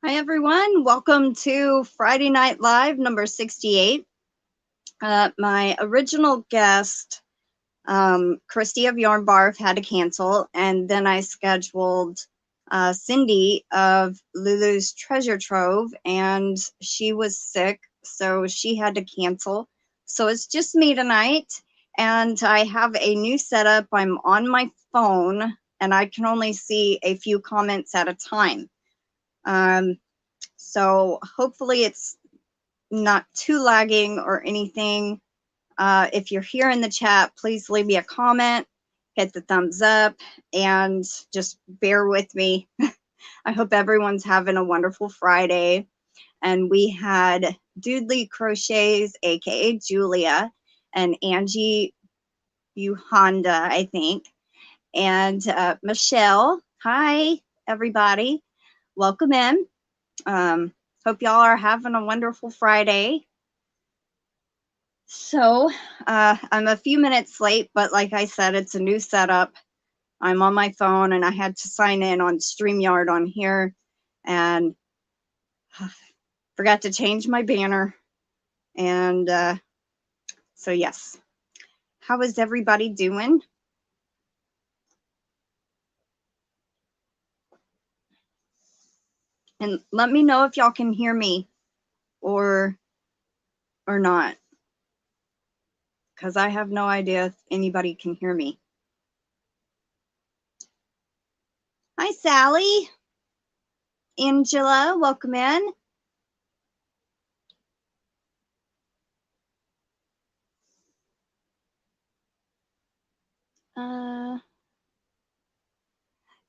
Hi, everyone. Welcome to Friday Night Live number 68. My original guest, Christy of Yarnbarf, had to cancel, and then I scheduled Cindy of Lulu's Treasure Trove, and she was sick, so she had to cancel. So it's just me tonight, and I have a new setup. I'm on my phone, and I can only see a few comments at a time. So hopefully it's not too lagging or anything. If you're here in the chat, please leave me a comment, hit the thumbs up, and just bear with me. I hope everyone's having a wonderful Friday. And we had Doodly Crochets, aka Julia, and Angie Honda, I think, and Michelle. Hi, everybody. Welcome in. Hope y'all are having a wonderful Friday. So I'm a few minutes late, but like I said, it's a new setup. I'm on my phone and I had to sign in on StreamYard on here and forgot to change my banner. And so yes, how is everybody doing? And let me know if y'all can hear me or not, because I have no idea if anybody can hear me. Hi, Sally. Angela, welcome in.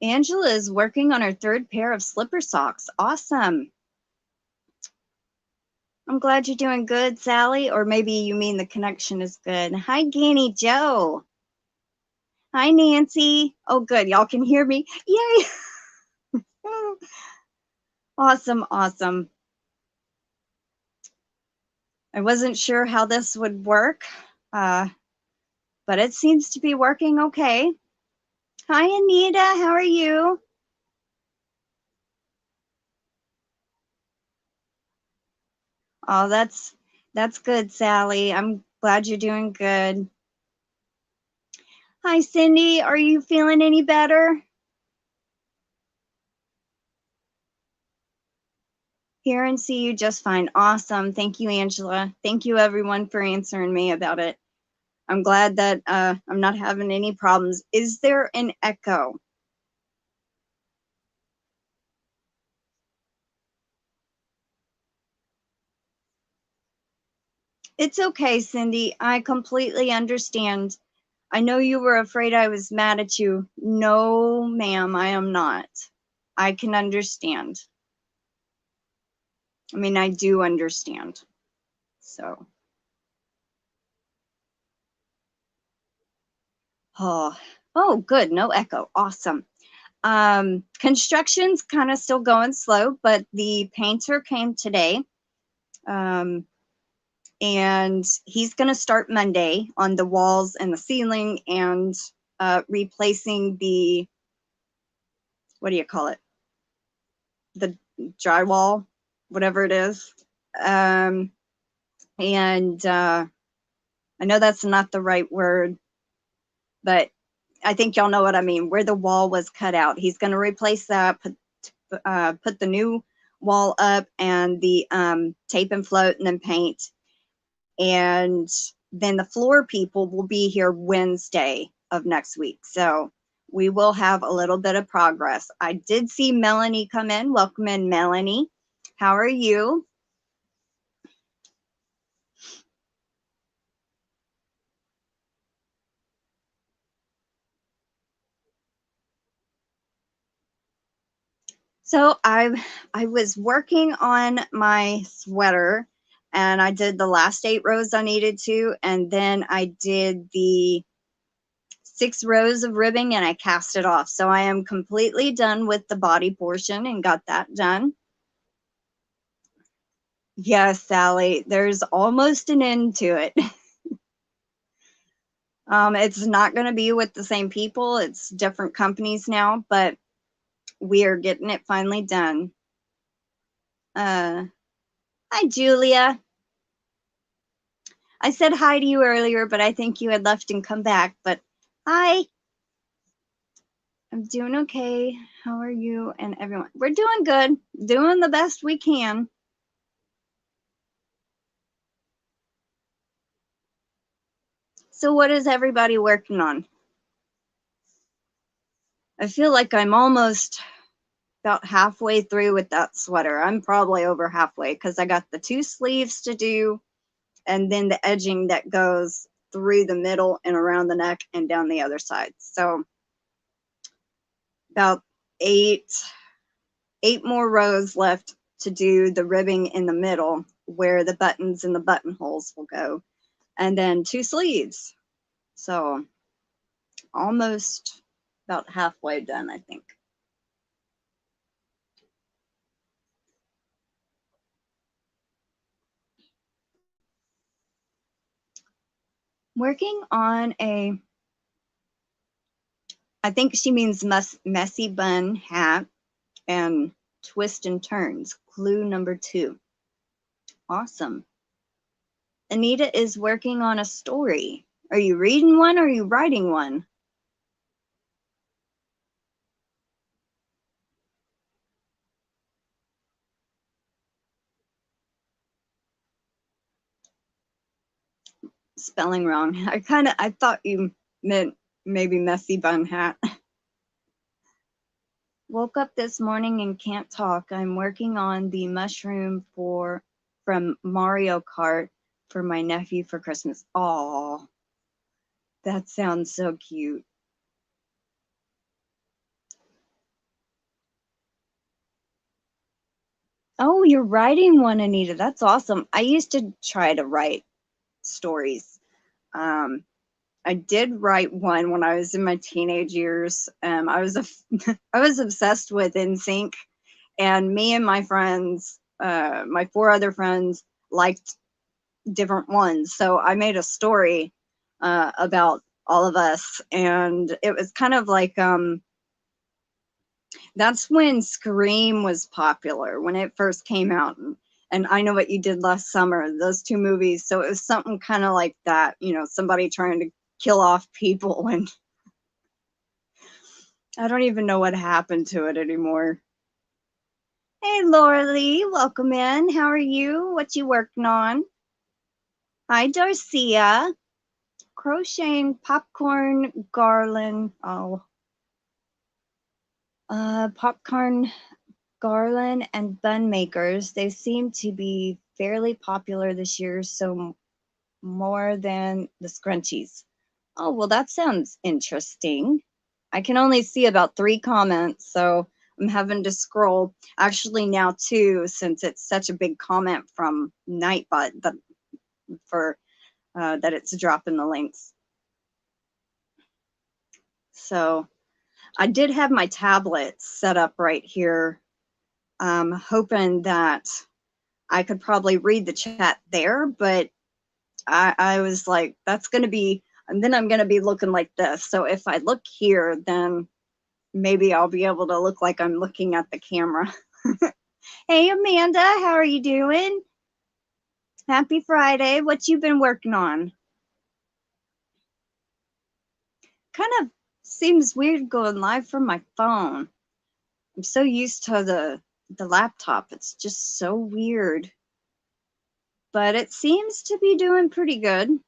Angela is working on her third pair of slipper socks. Awesome. I'm glad you're doing good, Sally, or maybe you mean the connection is good. Hi, Ganny Joe. Hi, Nancy. Oh, good. Y'all can hear me. Yay. Awesome, awesome. I wasn't sure how this would work, but it seems to be working okay. Hi, Anita. How are you? Oh, that's good, Sally. I'm glad you're doing good. Hi, Cindy. Are you feeling any better? Hear and see you just fine. Awesome. Thank you, Angela. Thank you, everyone, for answering me about it. I'm glad that I'm not having any problems. Is there an echo? It's okay, Cindy. I completely understand. I know you were afraid I was mad at you. No, ma'am, I am not. I can understand. I mean, I do understand. So. Oh, good. No echo. Awesome. Construction's kind of still going slow, but the painter came today. And he's going to start Monday on the walls and the ceiling and replacing the, what do you call it? The drywall, whatever it is. And I know that's not the right word, but I think y'all know what I mean, where the wall was cut out. He's going to replace that, put the new wall up and the tape and float and then paint. And then the floor people will be here Wednesday of next week. So we will have a little bit of progress. I did see Melanie come in. Welcome in, Melanie. How are you? So I was working on my sweater and I did the last 8 rows I needed to, and then I did the 6 rows of ribbing and I cast it off. So I am completely done with the body portion and got that done. Yes, Sally, there's almost an end to it. It's not going to be with the same people. It's different companies now, but we are getting it finally done. Hi, Julia. I said hi to you earlier, but I think you had left and come back. But hi. I'm doing okay. How are you and everyone? We're doing good. Doing the best we can. So what is everybody working on? I feel like I'm almost about halfway through with that sweater. I'm probably over halfway because I got the 2 sleeves to do and then the edging that goes through the middle and around the neck and down the other side. So about eight more rows left to do the ribbing in the middle where the buttons and the buttonholes will go, and then 2 sleeves. So almost about halfway done, I think. Working on a, I think she means messy bun hat and twist and turns, clue number 2. Awesome. Anita is working on a story. Are you reading one or are you writing one? Spelling wrong. I thought you meant maybe messy bun hat. Woke up this morning and can't talk. I'm working on the mushroom from Mario Kart for my nephew for Christmas. Oh, that sounds so cute. Oh, you're writing one, Anita. That's awesome. I used to try to write stories. I did write one when I was in my teenage years. I was I was obsessed with NSYNC, and me and my friends, my 4 other friends, liked different ones. So I made a story about all of us, and it was kind of like that's when Scream was popular when it first came out, and I Know What You Did Last Summer. Those 2 movies. So it was something kind of like that. You know, somebody trying to kill off people, and I don't even know what happened to it anymore. Hey, Lorele, welcome in. How are you? What you working on? Hi, Darcia. Crocheting popcorn garland. Oh, popcorn garland and bun makers. They seem to be fairly popular this year, so more than the scrunchies. Oh, well, that sounds interesting. I can only see about 3 comments, so I'm having to scroll. Actually, now too, since it's such a big comment from Nightbot that it's dropping the links. So I did have my tablet set up right here, hoping that I could probably read the chat there, but I was like, that's going to be, and then I'm going to be looking like this. So if I look here, then maybe I'll be able to look like I'm looking at the camera. Hey, Amanda, how are you doing? Happy Friday. What you been working on? Kind of seems weird going live from my phone. I'm so used to the laptop. It's just so weird. But it seems to be doing pretty good.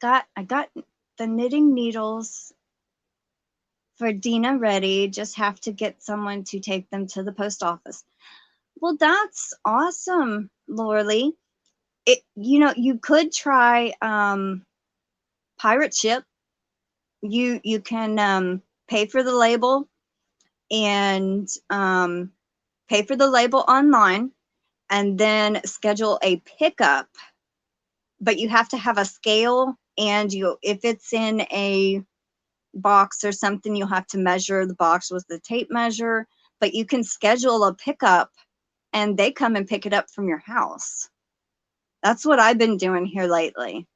I got the knitting needles for Dina ready. Just have to get someone to take them to the post office. Well, that's awesome, Lorele. You could try pirate ship. You can pay for the label and pay for the label online and then schedule a pickup, but you have to have a scale, and if it's in a box or something, you'll have to measure the box with the tape measure, but you can schedule a pickup and they come and pick it up from your house. That's what I've been doing here lately.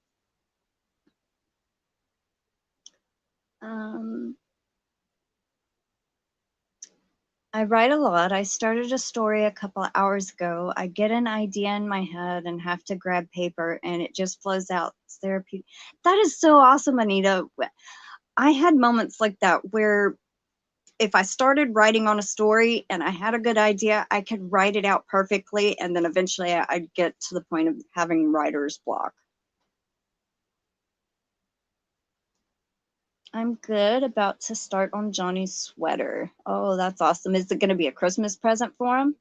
I write a lot. I started a story a couple of hours ago. I get an idea in my head and have to grab paper and it just flows out. It's therapeutic. That is so awesome, Anita. I had moments like that where if I started writing on a story and I had a good idea, I could write it out perfectly. And then eventually I'd get to the point of having writer's block. I'm good. About to start on Johnny's sweater. Oh, that's awesome. Is it going to be a Christmas present for him?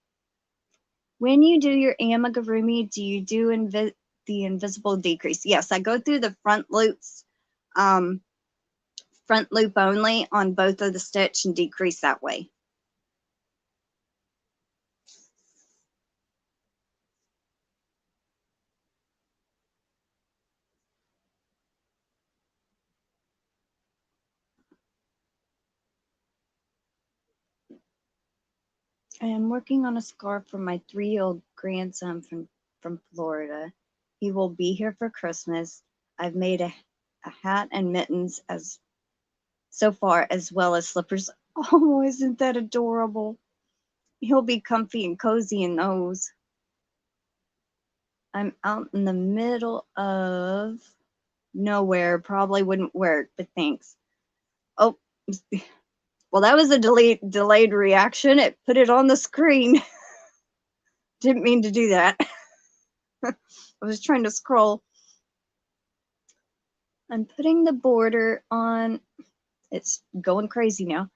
When you do your amigurumi, do you do the invisible decrease? Yes, I go through the front loops, front loop only on both of the stitch and decrease that way. I am working on a scarf for my 3-year-old grandson from Florida. He will be here for Christmas. I've made a hat and mittens so far, as well as slippers. Oh, isn't that adorable? He'll be comfy and cozy in those. I'm out in the middle of nowhere. Probably wouldn't work, but thanks. Oh, well, that was a delayed reaction. It put it on the screen. Didn't mean to do that. I was trying to scroll. I'm putting the border on, it's going crazy now,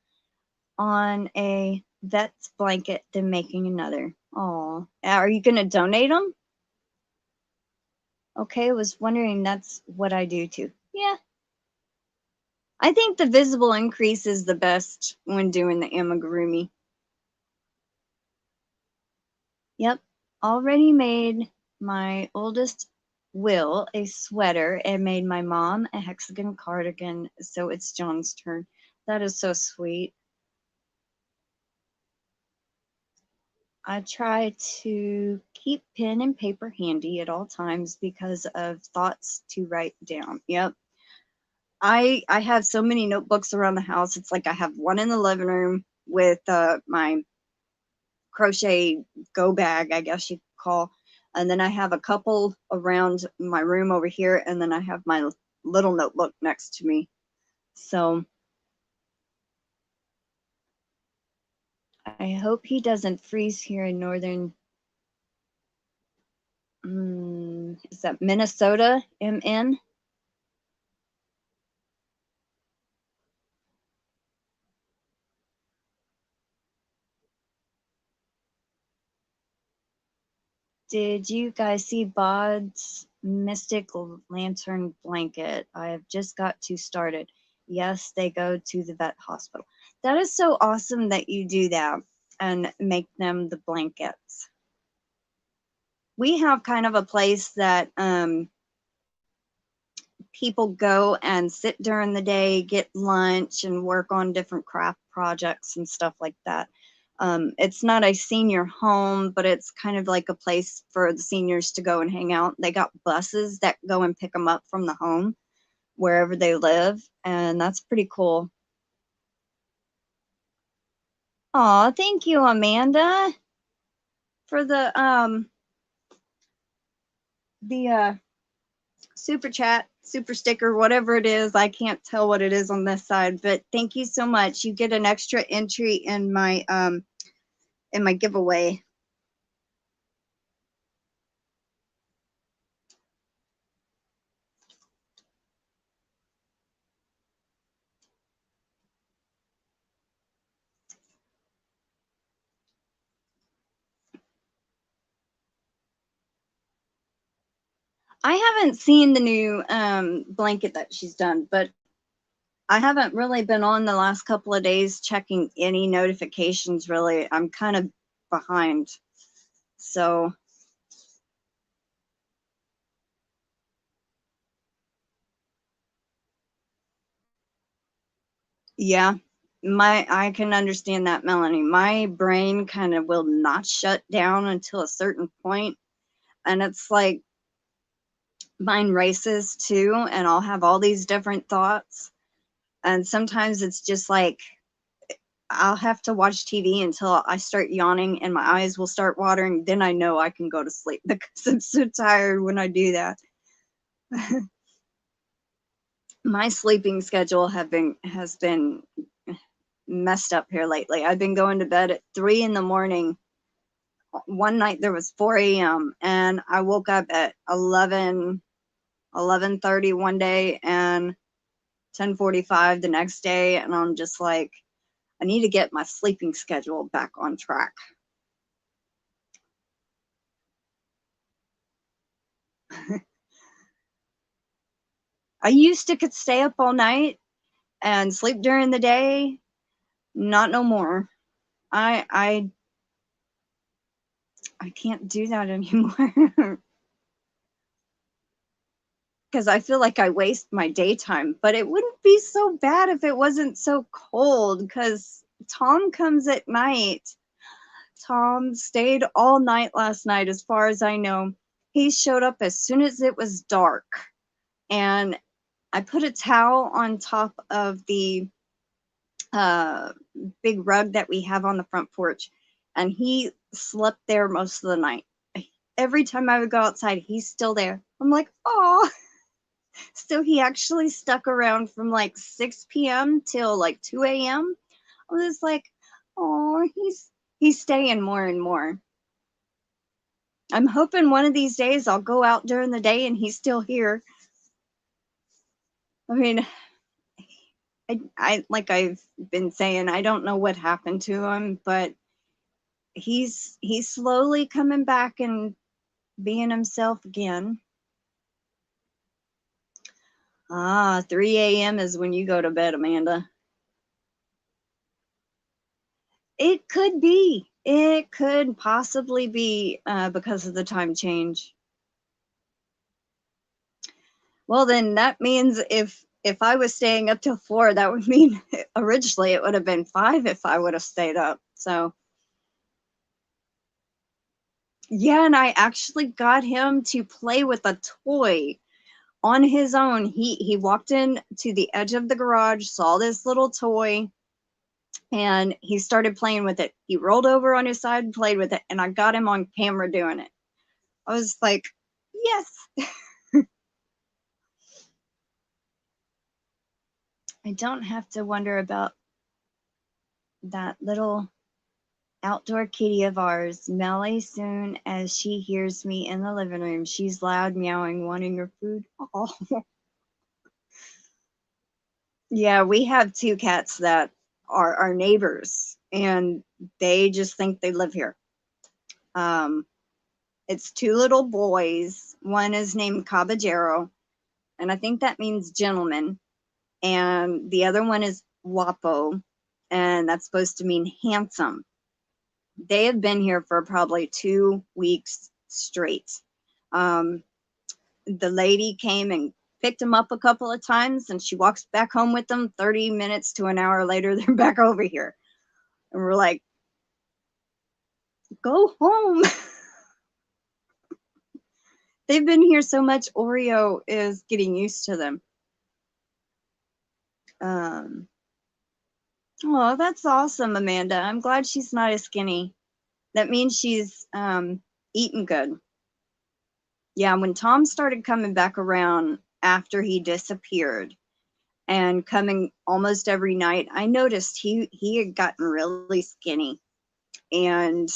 on a vet's blanket, then making another. Oh, are you going to donate them? Okay, I was wondering, that's what I do too. Yeah. I think the visible increase is the best when doing the amigurumi. Yep, already made my oldest Will a sweater and made my mom a hexagon cardigan, so it's John's turn. That is so sweet. I try to keep pen and paper handy at all times because of thoughts to write down. Yep. I have so many notebooks around the house. It's like I have one in the living room with my crochet go bag, I guess you call. And then I have a couple around my room over here, and then I have my little notebook next to me. So I hope he doesn't freeze here in northern, is that Minnesota, MN? Did you guys see Bod's Mystic Lantern blanket? I have just got to started. Yes, they go to the vet hospital. That is so awesome that you do that and make them the blankets. We have kind of a place that people go and sit during the day, get lunch, and work on different craft projects and stuff like that. It's not a senior home, but it's kind of like a place for the seniors to go and hang out. They got buses that go and pick them up from the home wherever they live, and that's pretty cool. Oh, thank you, Amanda, for the super chat, super sticker, whatever it is. I can't tell what it is on this side, but thank you so much. You get an extra entry in my giveaway. I haven't seen the new blanket that she's done, but I haven't really been on the last couple of days checking any notifications, really. I'm kind of behind. So, yeah, I can understand that, Melanie. My brain kind of will not shut down until a certain point, and it's like mine races too, and I'll have all these different thoughts, and sometimes it's just like I'll have to watch TV until I start yawning and my eyes will start watering. Then I know I can go to sleep because I'm so tired when I do that. My sleeping schedule has been messed up here lately. I've been going to bed at 3 in the morning. One night there was 4 a.m. and I woke up at 11:30 one day and 10:45 the next day, and I'm just like, I need to get my sleeping schedule back on track. I used to could stay up all night and sleep during the day. Not no more. I can't do that anymore. Because I feel like I waste my daytime, but it wouldn't be so bad if it wasn't so cold, because Tom comes at night. Tom stayed all night last night, as far as I know. He showed up as soon as it was dark, and I put a towel on top of the big rug that we have on the front porch, and he slept there most of the night. Every time I would go outside, he's still there. I'm like, oh. So he actually stuck around from like 6 p.m. till like 2 a.m. I was like, oh, he's staying more and more. I'm hoping one of these days I'll go out during the day and he's still here. I mean, I like I've been saying, I don't know what happened to him, but he's slowly coming back and being himself again. 3 a.m. is when you go to bed, Amanda. It could be. It could possibly be because of the time change. Well, then that means if I was staying up till 4, that would mean originally it would have been 5 if I would have stayed up. So yeah, and I actually got him to play with a toy on his own. He walked in to the edge of the garage, saw this little toy, and he started playing with it. He rolled over on his side and played with it, and I got him on camera doing it. I was like, yes. I don't have to wonder about that little outdoor kitty of ours, Melly. Soon as she hears me in the living room, she's loud, meowing, wanting her food. Oh. Yeah, we have 2 cats that are our neighbors, and they just think they live here. It's 2 little boys. One is named Caballero, and I think that means gentleman. And the other one is Guapo, and that's supposed to mean handsome. They have been here for probably 2 weeks straight. The lady came and picked them up a couple of times, and she walks back home with them. 30 minutes to an hour later, they're back over here. And we're like, go home. They've been here so much, Oreo is getting used to them. Oh, that's awesome, Amanda. I'm glad she's not as skinny. That means she's eating good. Yeah, when Tom started coming back around after he disappeared and coming almost every night, I noticed he had gotten really skinny, and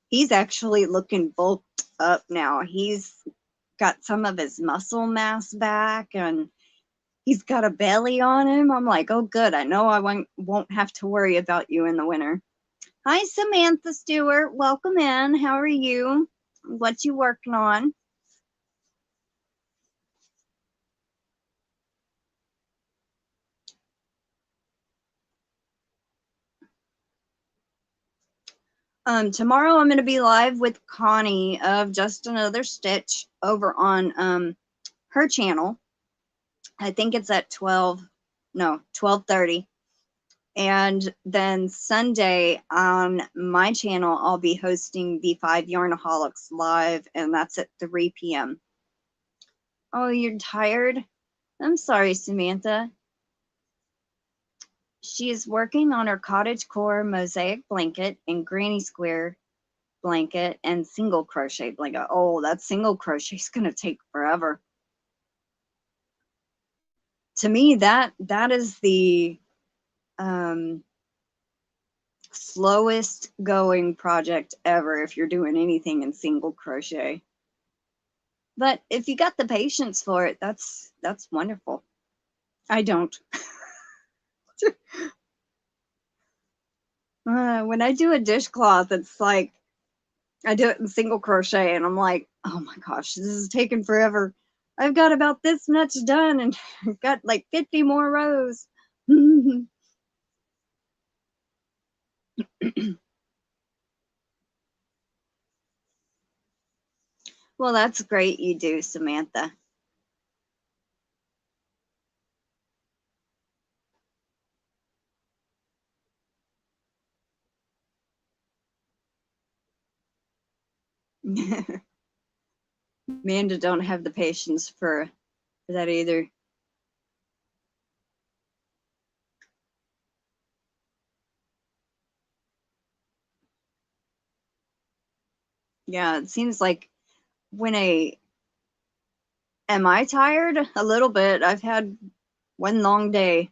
he's actually looking bulked up now. He's got some of his muscle mass back, and he's got a belly on him. I'm like, oh, good. I know I won't have to worry about you in the winter. Hi, Samantha Stewart. Welcome in. How are you? What you working on? Tomorrow I'm going to be live with Connie of Just Another Stitch over on her channel. I think it's at 12:30. And then Sunday on my channel, I'll be hosting the 5 Yarnaholics live, and that's at 3 p.m. Oh, you're tired? I'm sorry, Samantha. She is working on her cottage core mosaic blanket and granny square blanket and single crochet blanket. Oh, that single crochet is going to take forever. To me, that is the slowest going project ever if you're doing anything in single crochet. But if you got the patience for it, that's wonderful. I don't. When I do a dishcloth, it's like I do it in single crochet and I'm like, oh my gosh, this is taking forever. I've got about this much done and I've got like 50 more rows. Well, that's great you do, Samantha. Amanda don't have the patience for that either. Yeah, it seems like when am I tired? A little bit. I've had one long day.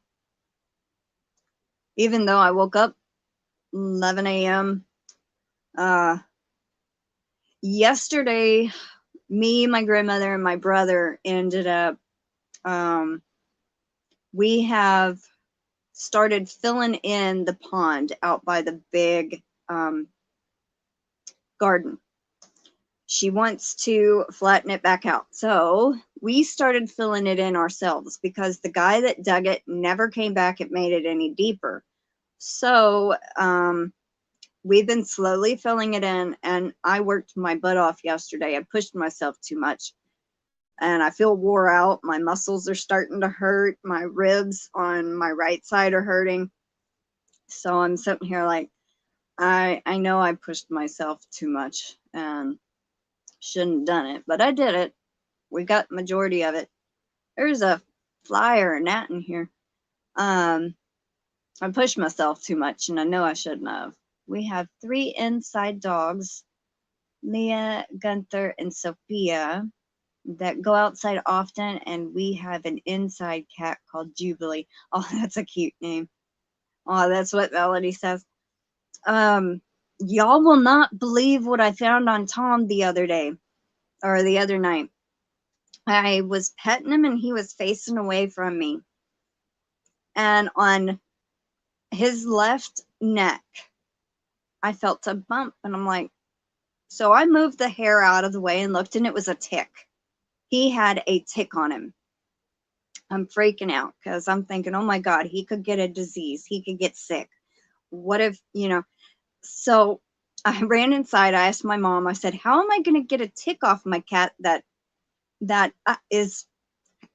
Even though I woke up 11 a.m. Yesterday, me, my grandmother, and my brother ended up, we have started filling in the pond out by the big garden. She wants to flatten it back out. So we started filling it in ourselves because the guy that dug it never came back and made it any deeper. So we've been slowly filling it in, and I worked my butt off yesterday. I pushed myself too much and I feel wore out. My muscles are starting to hurt. My ribs on my right side are hurting. So I'm sitting here like, I know I pushed myself too much and shouldn't have done it, but I did it. We got majority of it. There's a fly or a gnat in here. I pushed myself too much and I know I shouldn't have. We have 3 inside dogs, Leah, Gunther, and Sophia, that go outside often, and we have an inside cat called Jubilee. Oh, that's a cute name. Oh, that's what Melanie says. Y'all will not believe what I found on Tom the other day, or the other night. I was petting him and he was facing away from me. And on his left neck, I felt a bump and I'm like, so I moved the hair out of the way and looked and it was a tick. He had a tick on him. I'm freaking out because I'm thinking, oh my God, he could get a disease. He could get sick. What if, so I ran inside. I asked my mom, I said, how am I going to get a tick off my cat that is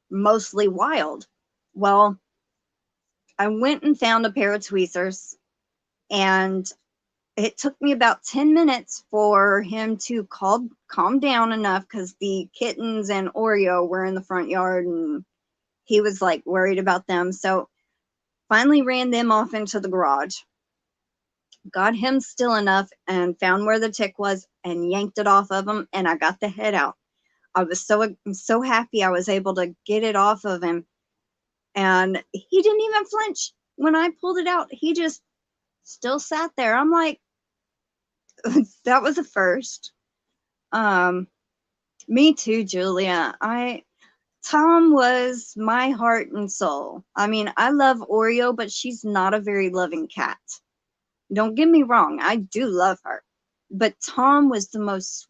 mostly wild? Well, I went and found a pair of tweezers and it took me about 10 minutes for him to calm down enough because the kittens and Oreo were in the front yard and he was like worried about them. So finally ran them off into the garage, got him still enough and found where the tick was and yanked it off of him. And I got the head out. I was so happy I was able to get it off of him. And he didn't even flinch when I pulled it out. He just still sat there. I'm like, that was a first. Me too, Julia. Tom was my heart and soul. I mean, I love Oreo, but she's not a very loving cat. Don't get me wrong, I do love her. But Tom was the most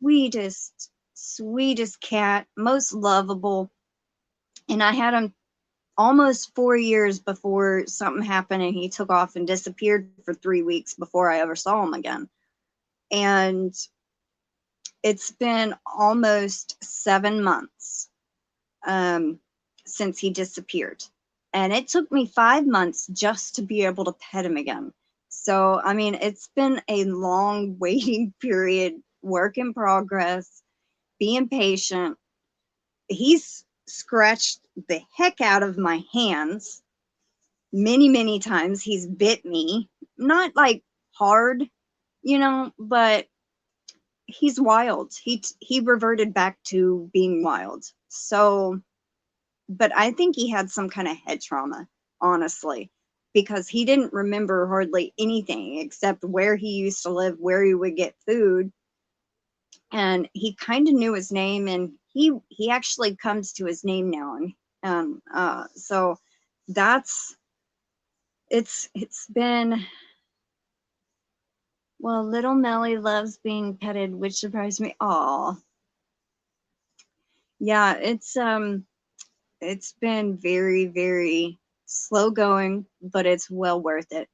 sweetest cat, most lovable. And I had him almost 4 years before something happened and he took off and disappeared for 3 weeks before I ever saw him again. And it's been almost 7 months since he disappeared. And it took me 5 months just to be able to pet him again. So, I mean, it's been a long waiting period, work in progress, being patient. He's scratched the heck out of my hands. many times he's bit me, not like hard, you know, but he's wild. He reverted back to being wild. So, but I think he had some kind of head trauma, honestly, because he didn't remember hardly anything except where he used to live, where he would get food, and he kind of knew his name, and he actually comes to his name now, and so that's it's been, well, little Melly loves being petted, which surprised me. Aw, yeah, it's been very slow going, but it's well worth it.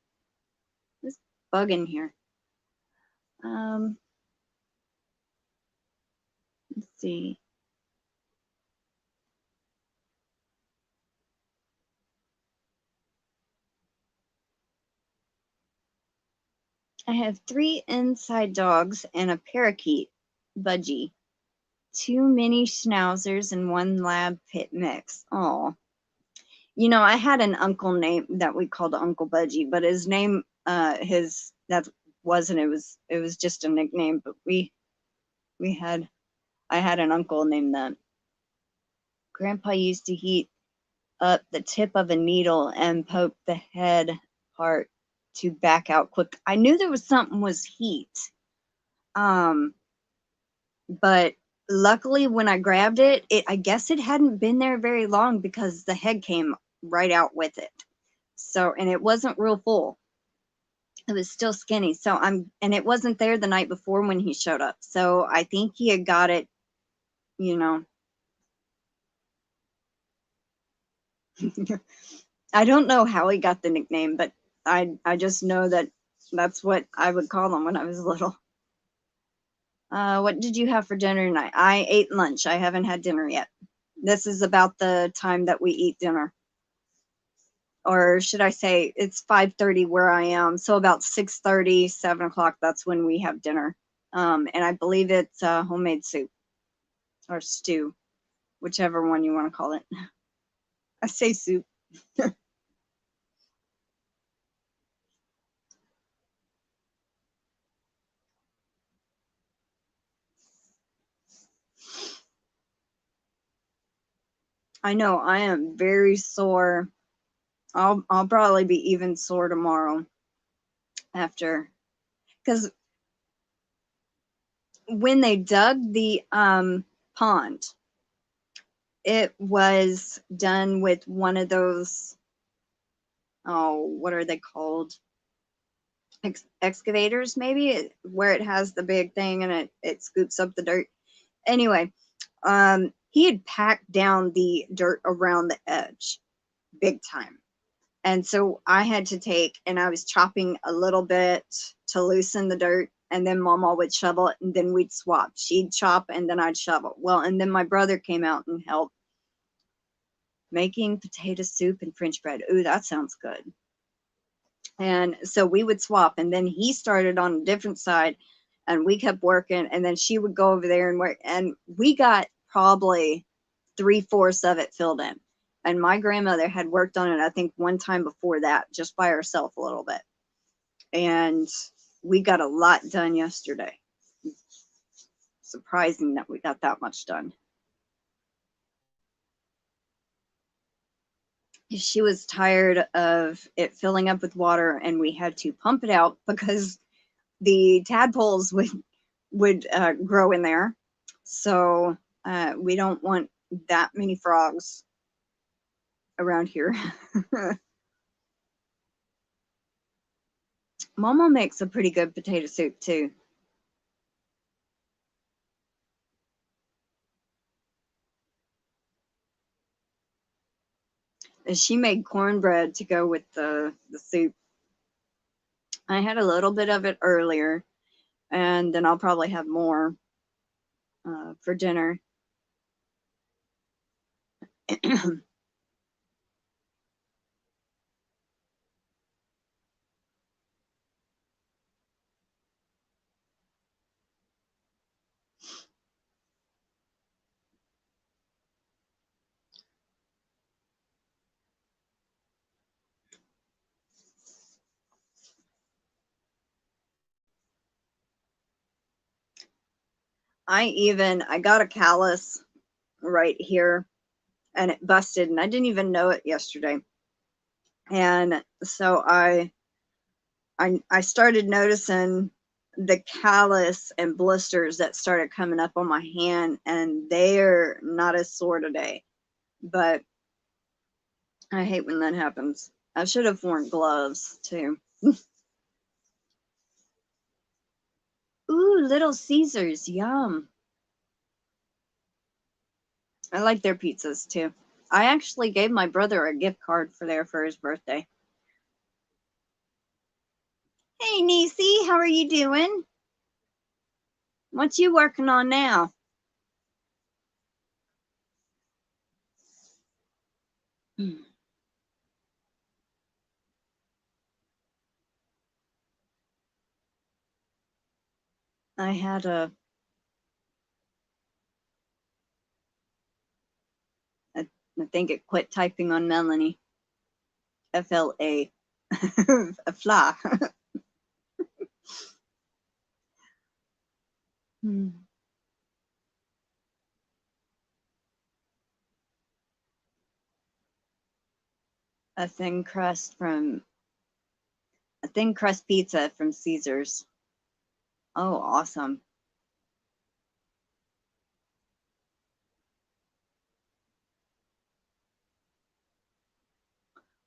This bug in here. Let's see. I have 3 inside dogs and a parakeet, Budgie. 2 mini schnauzers and 1 lab pit mix. Oh, you know, I had an uncle name that we called Uncle Budgie, but his name, that wasn't. It was just a nickname. But we had, I had an uncle named that. Grandpa used to heat up the tip of a needle and poke the head part to back out quick. I knew there was something was heat. But luckily when I grabbed it, I guess it hadn't been there very long because the head came right out with it. So, and it wasn't real full. It was still skinny. So and it wasn't there the night before when he showed up. So I think he had got it, you know. I don't know how he got the nickname, but I just know that that's what I would call him when I was little. What did you have for dinner tonight? I ate lunch. I haven't had dinner yet. This is about the time that we eat dinner. Or should I say it's 5:30 where I am. So about 6:30, 7 o'clock, that's when we have dinner. And I believe it's homemade soup or stew, whichever one you want to call it. I say soup. I know I am very sore. I'll probably be even sore tomorrow after, because when they dug the pond, it was done with one of those, oh, what are they called? Excavators, maybe, where it has the big thing and it scoops up the dirt. Anyway, he had packed down the dirt around the edge big time. And so I had to take, and I was chopping a little bit to loosen the dirt, and then Mama would shovel it, and then we'd swap. She'd chop, and then I'd shovel. Well, and then my brother came out and helped making potato soup and French bread. Ooh, that sounds good. And so we would swap, and then he started on a different side, and we kept working, and then she would go over there and work, and we got probably 3/4 of it filled in. And my grandmother had worked on it, I think, one time before that, just by herself a little bit. And we got a lot done yesterday. Surprising that we got that much done. She was tired of it filling up with water, and we had to pump it out because the tadpoles would grow in there. So we don't want that many frogs around here. Mama makes a pretty good potato soup too. And she made cornbread to go with the soup. I had a little bit of it earlier, and then I'll probably have more for dinner. I got a callus right here and it busted and I didn't even know it yesterday. And so I started noticing the callus and blisters that started coming up on my hand, and they're not as sore today. But I hate when that happens. I should have worn gloves too. Ooh, Little Caesars, yum. I like their pizzas too. I actually gave my brother a gift card for his birthday. Hey, Niecy, how are you doing? What you working on now? I had a, I think it quit typing on Melanie. FLA. A fly. A thin crust pizza from Caesars. Oh, awesome.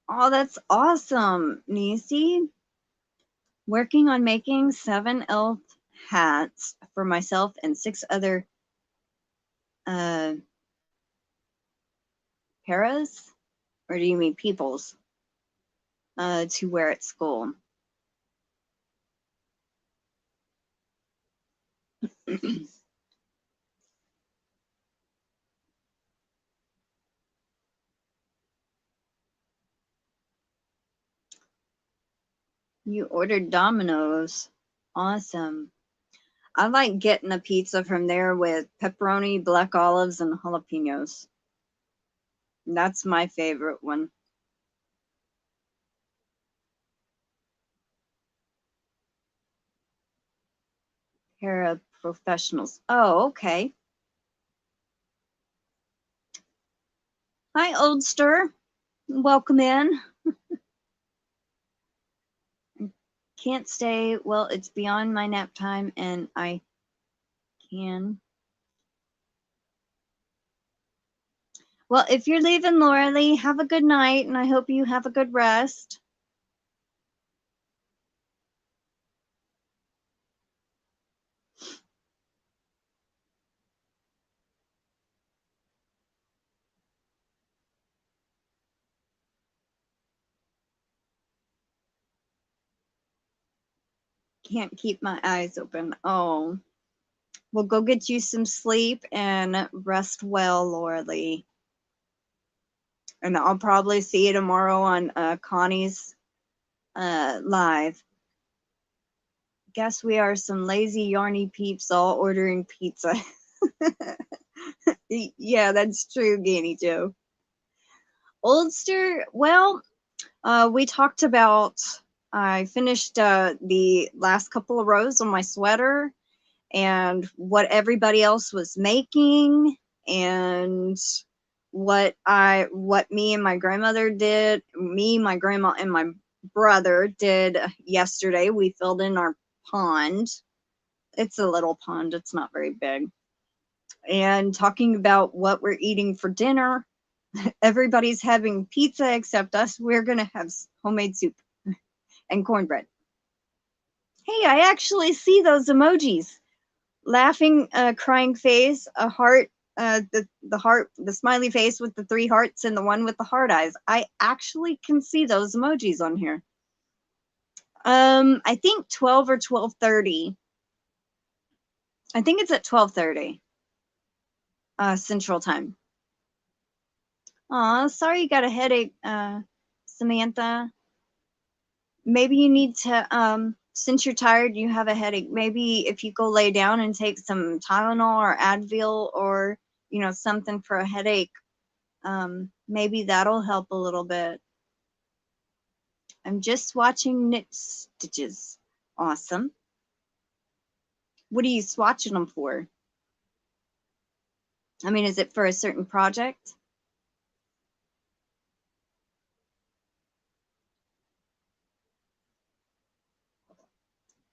Oh, that's awesome, Niecy. Working on making 7 elf hats for myself and 6 other paras, or do you mean peoples, to wear at school. You ordered Domino's. Awesome. I like getting a pizza from there with pepperoni, black olives, and jalapenos. That's my favorite one. Paraprofessionals. Oh, okay. Hi, Oldster. Welcome in. Can't stay. Well, it's beyond my nap time, and I can. Well, if you're leaving, Lorele, have a good night, and I hope you have a good rest. Can't keep my eyes open. Oh, well, go get you some sleep and rest well, Lorele. And I'll probably see you tomorrow on Connie's live. Guess we are some lazy yarny peeps all ordering pizza. Yeah, that's true, Ganny Joe. Oldster, well, we talked about, I finished the last couple of rows on my sweater and what everybody else was making and what me and my grandmother did, me, my grandma, and my brother did yesterday. We filled in our pond. It's a little pond, it's not very big. And talking about what we're eating for dinner. Everybody's having pizza except us. We're gonna have homemade soup and cornbread. Hey, I actually see those emojis. Laughing, crying face, a heart, the heart, the smiley face with the 3 hearts, and the one with the heart eyes. I actually can see those emojis on here. I think 12 or 12:30. I think it's at 12:30 Central Time. Aw, sorry you got a headache, Samantha. Maybe you need to, since you're tired, you have a headache, maybe if you go lay down and take some Tylenol or Advil or, you know, something for a headache, maybe that'll help a little bit. I'm just watching knit stitches. Awesome. What are you swatching them for? I mean, is it for a certain project?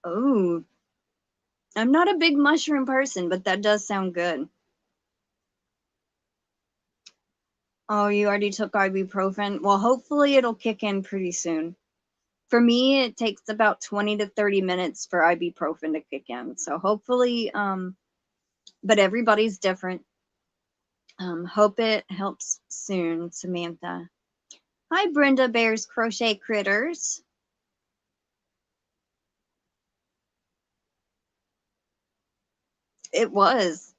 Oh, I'm not a big mushroom person, but that does sound good. Oh, you already took ibuprofen? Well, hopefully it'll kick in pretty soon. For me, it takes about 20 to 30 minutes for ibuprofen to kick in. So hopefully, but everybody's different. Hope it helps soon, Samantha. Hi, Brenda Bear's Crochet Critters. It was.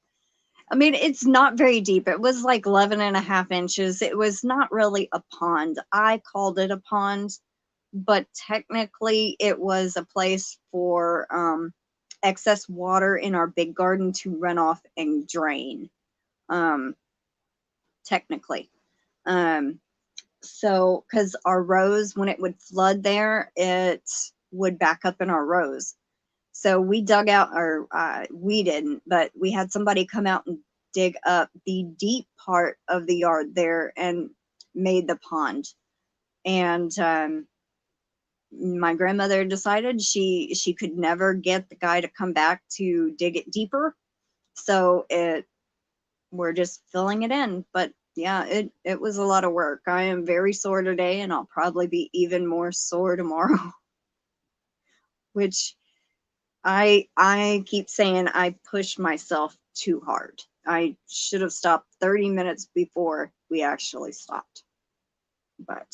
I mean, it's not very deep. It was like 11.5 inches. It was not really a pond. I called it a pond, but technically it was a place for excess water in our big garden to run off and drain. Technically. So, because our rows, when it would flood there, it would back up in our rows. So we dug out, or we didn't, but we had somebody come out and dig up the deep part of the yard there and made the pond. And my grandmother decided she could never get the guy to come back to dig it deeper. So we're just filling it in. But yeah, it was a lot of work. I am very sore today, and I'll probably be even more sore tomorrow. Which I keep saying I push myself too hard. I should have stopped 30 minutes before we actually stopped. But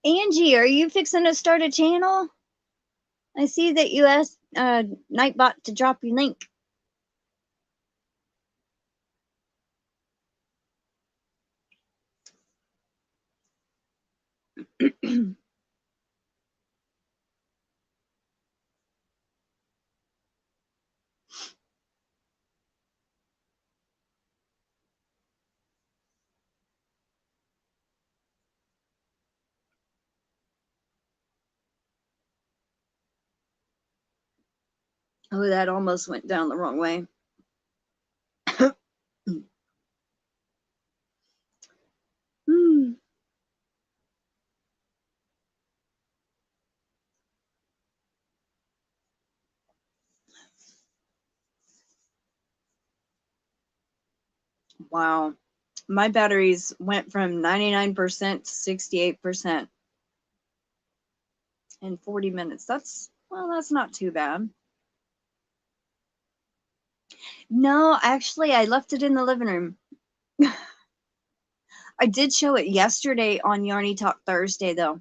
Angie, are you fixing to start a channel? I see that you asked Nightbot to drop your link. Oh, that almost went down the wrong way. Wow. My batteries went from 99% to 68% in 40 minutes. That's not too bad. No, actually, I left it in the living room. I did show it yesterday on Yarny Talk Thursday, though.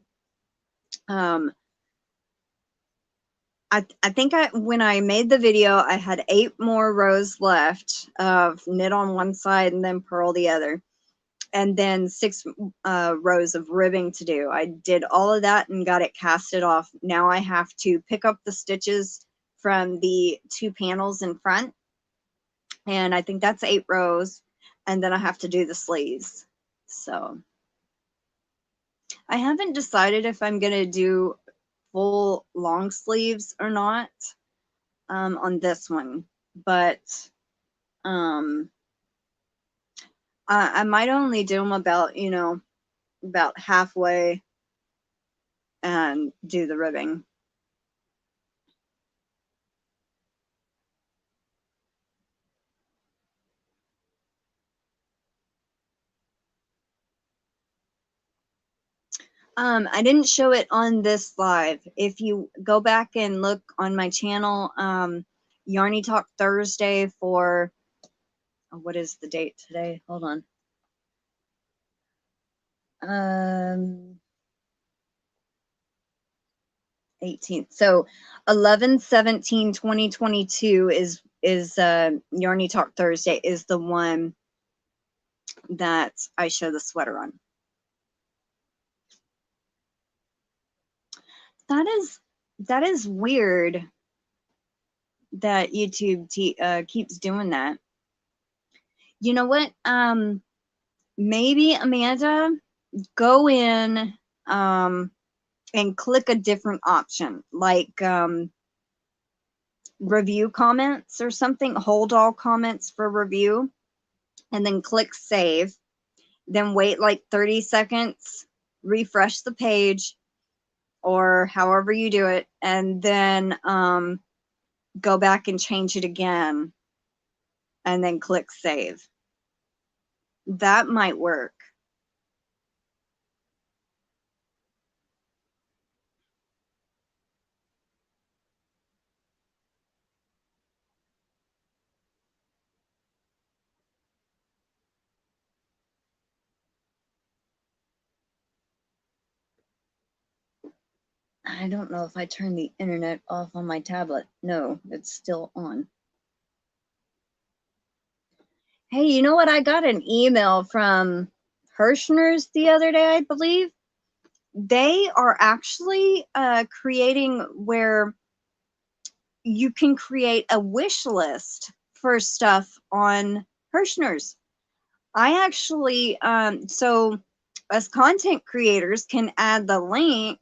I think when I made the video, I had 8 more rows left of knit on one side and then purl the other, and then 6 rows of ribbing to do. I did all of that and got it casted off. Now I have to pick up the stitches from the 2 panels in front, and I think that's 8 rows, and then I have to do the sleeves. So I haven't decided if I'm going to do full long sleeves or not on this one, but I might only do them about, about halfway and do the ribbing. I didn't show it on this live. If you go back and look on my channel, Yarny Talk Thursday for, what is the date today? Hold on. 18th. So 11/17/2022 is Yarny Talk Thursday is the one that I show the sweater on. That is weird that YouTube keeps doing that. You know what? Maybe Amanda, go in and click a different option, like review comments or something. Hold all comments for review, and then click save. Then wait like 30 seconds, refresh the page, or however you do it, and then go back and change it again, and then click save. That might work. I don't know if I turned the internet off on my tablet. No, it's still on. Hey, you know what? I got an email from Hirschner's the other day, I believe. They are actually creating where you can create a wish list for stuff on Hirschner's. I actually, so as content creators can add the link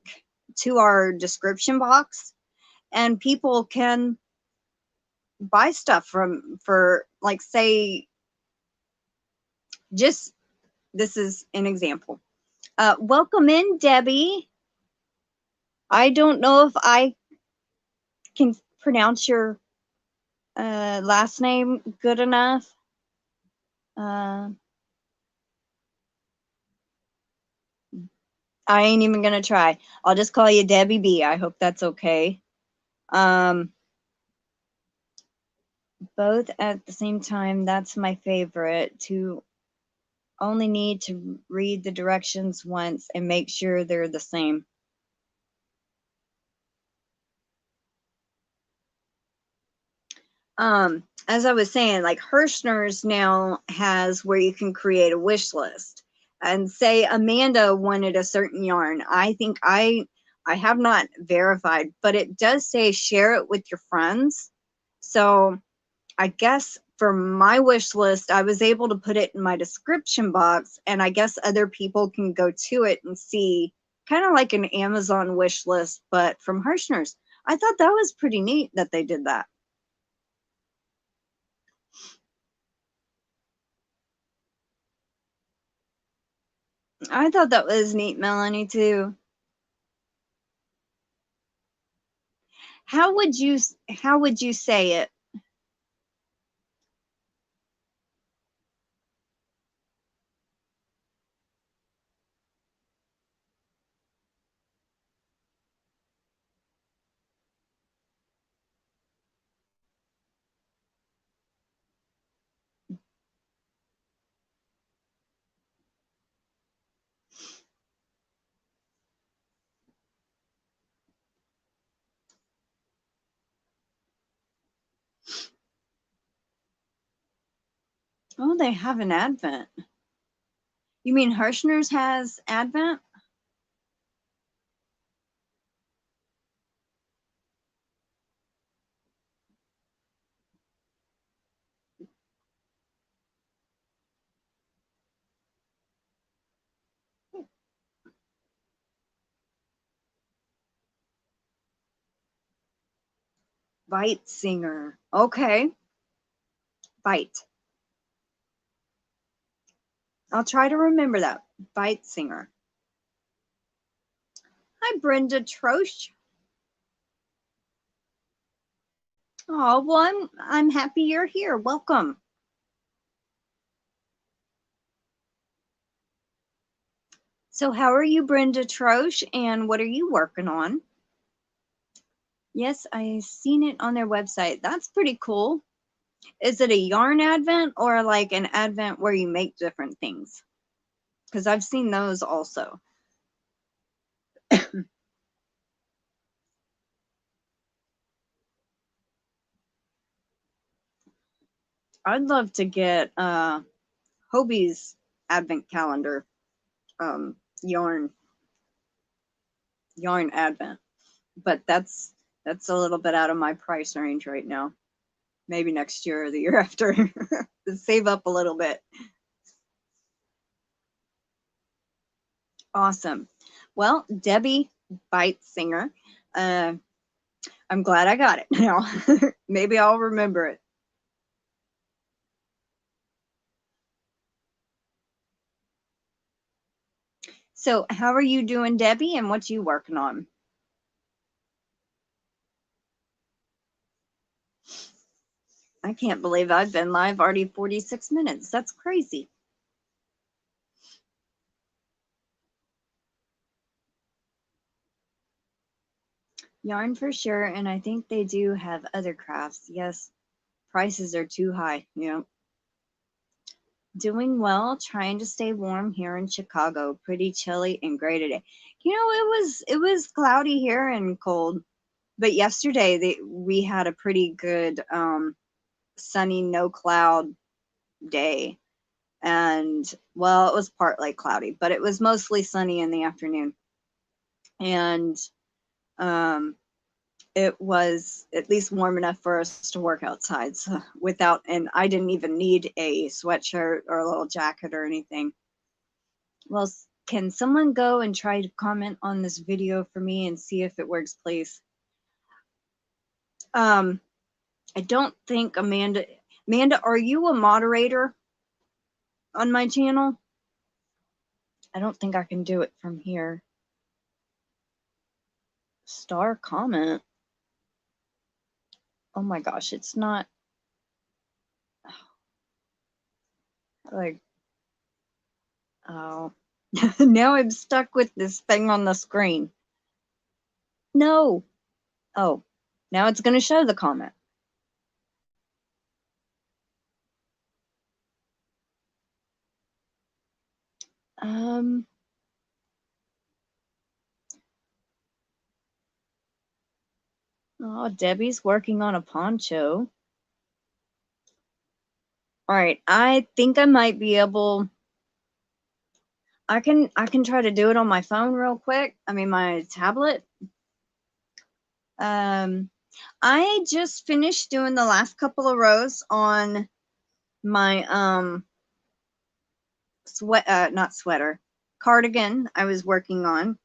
to our description box, and people can buy stuff for, like, say, just, this is an example. Welcome in, Debbie. I don't know if I can pronounce your last name good enough. I ain't even gonna try. I'll just call you Debbie B. I hope that's okay. Both at the same time, that's my favorite. To only need to read the directions once and make sure they're the same. As I was saying, like Hirschner's now has where you can create a wish list. And say Amanda wanted a certain yarn. I think I have not verified, but it does say share it with your friends. So I guess for my wish list, I was able to put it in my description box, and I guess other people can go to it and see, kind of like an Amazon wish list, but from Hirschner's. I thought that was pretty neat that they did that. I thought that was neat, Melanie, too. How would you say it? Oh, they have an Advent. You mean Hirschner's has Advent? Bite Singer. Okay. Bite. I'll try to remember that. Bite Singer. Hi, Brenda Troche. Oh, well, I'm happy you're here. Welcome. So how are you, Brenda Troche, and what are you working on? Yes, I've seen it on their website. That's pretty cool. Is it a yarn advent or like an advent where you make different things? Because I've seen those also. I'd love to get Hobie's advent calendar yarn advent, but that's a little bit out of my price range right now. Maybe next year or the year after. Save up a little bit. Awesome. Well, Debbie Bite Singer. I'm glad I got it now. Maybe I'll remember it. So how are you doing, Debbie, and what you working on? I can't believe I've been live already 46 minutes. That's crazy. Yarn for sure, and I think they do have other crafts. Yes, prices are too high. Yeah. Doing well, trying to stay warm here in Chicago. Pretty chilly and gray today. You know, it was cloudy here and cold, but yesterday we had a pretty good sunny, no cloud day. And well, it was partly cloudy, but it was mostly sunny in the afternoon. And it was at least warm enough for us to work outside, so without, and I didn't even need a sweatshirt or a little jacket or anything. Well, can someone go and try to comment on this video for me and see if it works, please? I don't think Amanda, are you a moderator on my channel? I don't think I can do it from here. Star comment. Oh my gosh, it's not like, oh, now I'm stuck with this thing on the screen. No. Oh, now it's going to show the comment. Oh, Debbie's working on a poncho. All right, I think I might be able, I can try to do it on my phone real quick. I mean, my tablet. I just finished doing the last couple of rows on my not sweater, cardigan I was working on,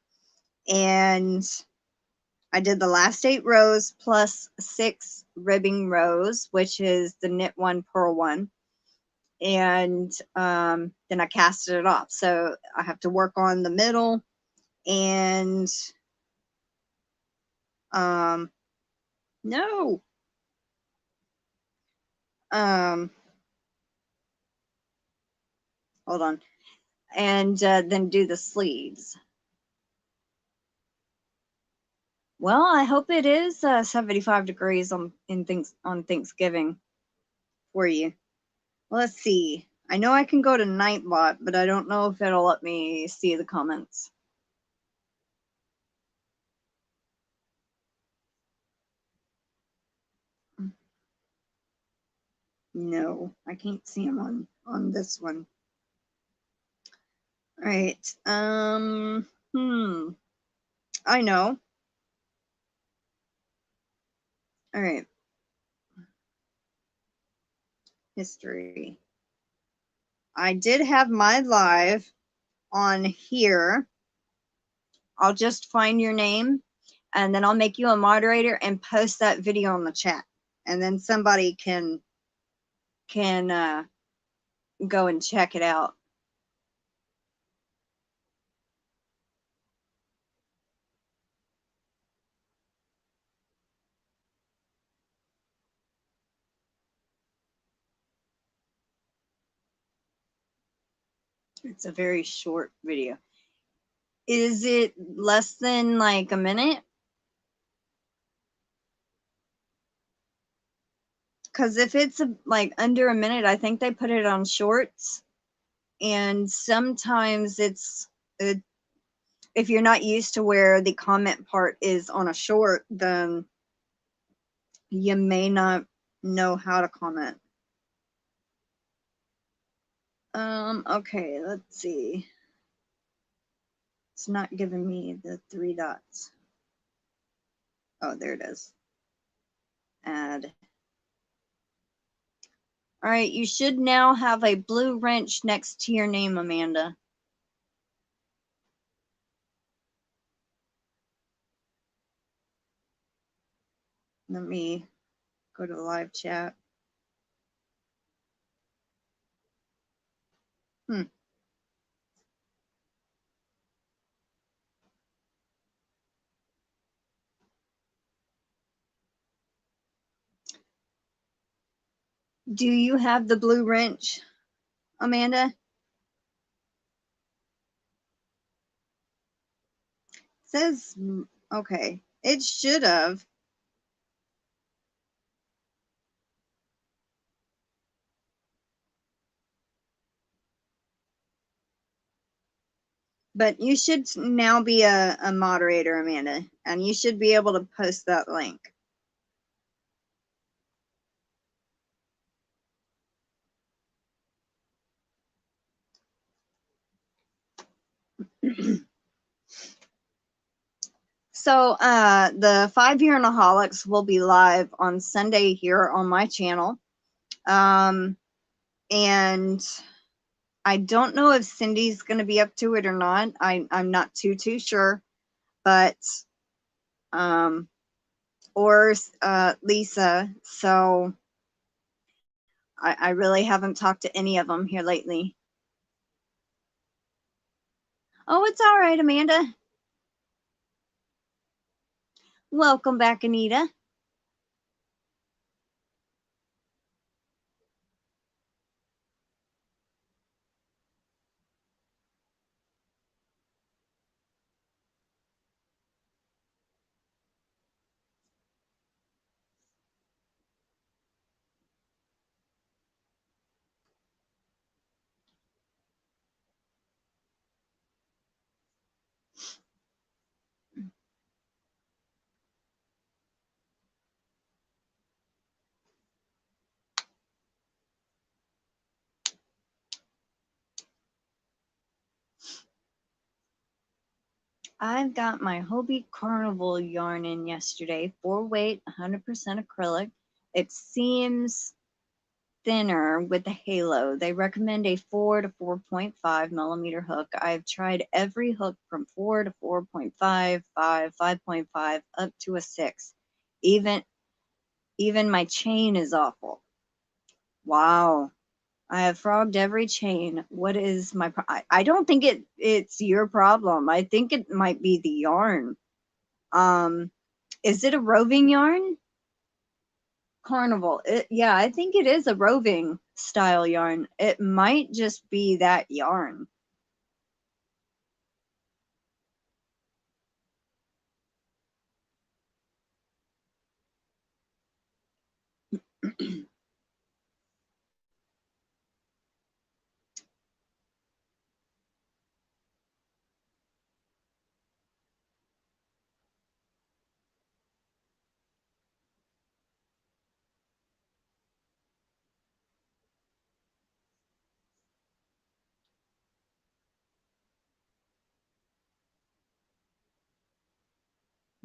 and I did the last 8 rows plus 6 ribbing rows, which is the knit 1, purl 1. And then I casted it off. So I have to work on the middle and no. Hold on. And then do the sleeves. Well, I hope it is 75 degrees on Thanksgiving for you. Well, let's see. I know I can go to Nightbot, but I don't know if it'll let me see the comments. No, I can't see them on this one. All right. I know. All right. History. I did have my live on here. I'll just find your name and then I'll make you a moderator and post that video on the chat. And then somebody can go and check it out. It's a very short video. Is it less than like a minute? Because if it's like under a minute, I think they put it on shorts. And sometimes if you're not used to where the comment part is on a short, then you may not know how to comment. Okay, let's see. It's not giving me the 3 dots. Oh, there it is. Add. All right, you should now have a blue wrench next to your name, Amanda. Let me go to the live chat. Do you have the blue wrench, Amanda? It says, okay, it should have. But you should now be a moderator, Amanda, and you should be able to post that link. So the 5 Yarnaholics will be live on Sunday here on my channel. And I don't know if Cindy's going to be up to it or not. I'm not too sure, but or Lisa. So I really haven't talked to any of them here lately. Oh, it's all right, Amanda. Welcome back, Anita. I've got my Hobie Carnival yarn in yesterday, 4-weight, 100% acrylic. It seems thinner with the halo. They recommend a 4 to 4.5 millimeter hook. I've tried every hook from 4 to 4.5, 5, 5.5, up to a 6. Even my chain is awful. Wow. I have frogged every chain. What is my I don't think it's your problem. I think it might be the yarn. Is it a roving yarn? Carnival. Yeah, I think it is a roving style yarn. It might just be that yarn.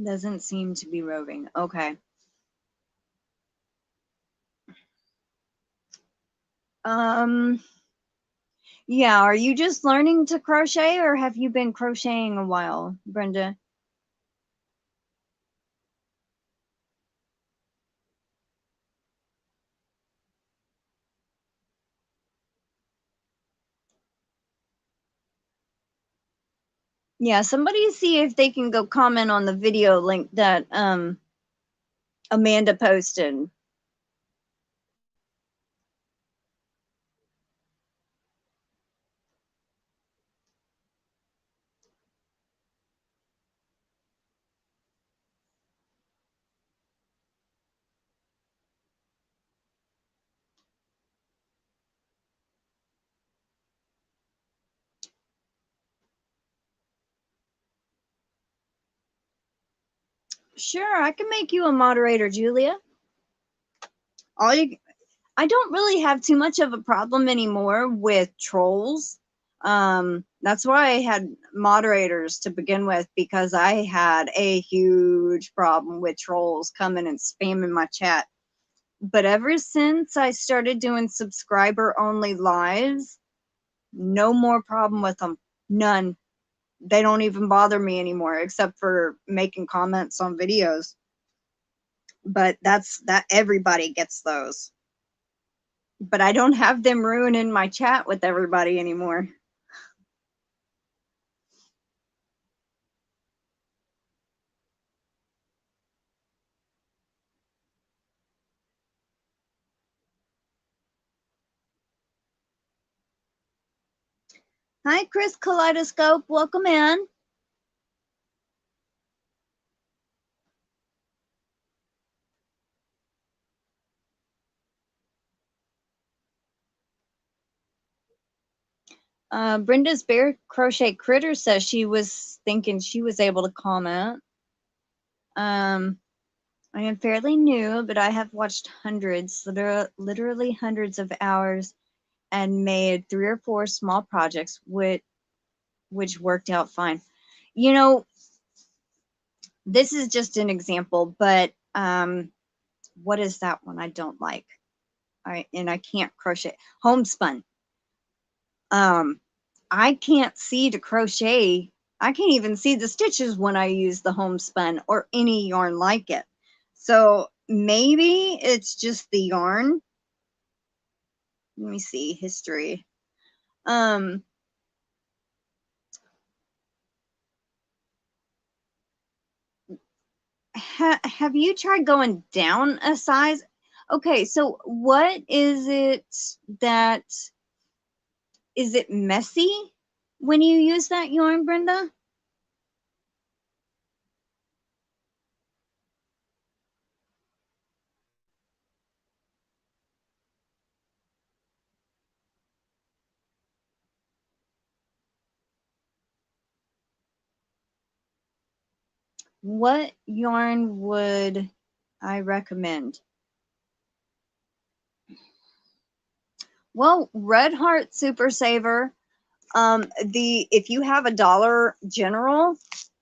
Doesn't seem to be roving. Okay. Yeah, are you just learning to crochet or have you been crocheting a while, Brenda? Yeah, somebody see if they can go comment on the video link that Amanda posted. Sure, I can make you a moderator, Julia. I don't really have too much of a problem anymore with trolls. That's why I had moderators to begin with, because I had a huge problem with trolls coming and spamming my chat. But ever since I started doing subscriber only lives, no more problem with them. None. They don't even bother me anymore, except for making comments on videos. but that everybody gets those. But I don't have them ruining my chat with everybody anymore. Hi, Chris Kaleidoscope. Welcome in. Brenda's Bear Crochet Critter says she was thinking she was able to comment. I am fairly new, but I have watched hundreds, literally hundreds of hours, and made 3 or 4 small projects, which worked out fine. You know, this is just an example, but what is that one I don't like? And I can't crochet. Homespun. I can't see to crochet. I can't even see the stitches when I use the homespun or any yarn like it. So maybe it's just the yarn. Let me see history. Have you tried going down a size? Okay, so what is it that, is it messy when you use that yarn, Brenda? What yarn would I recommend? Well, Red Heart Super Saver. If you have a Dollar General,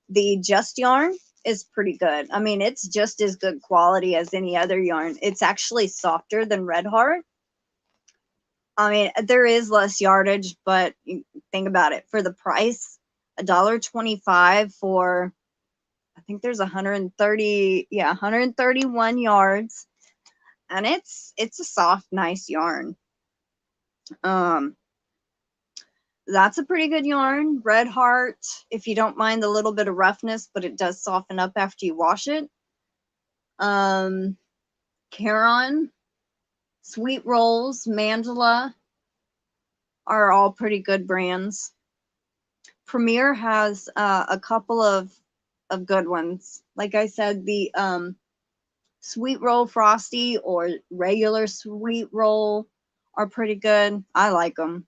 the Just yarn is pretty good. I mean, it's just as good quality as any other yarn. It's actually softer than Red Heart. I mean, there is less yardage, but think about it. For the price, $1.25 for, I think there's 131 yards, and it's a soft, nice yarn. That's a pretty good yarn. Red Heart, if you don't mind the little bit of roughness, but it does soften up after you wash it. Caron, Sweet Rolls, Mandala are all pretty good brands. Premier has a couple of good ones. Like I said, the Sweet Roll Frosty or regular Sweet Roll are pretty good. I like them.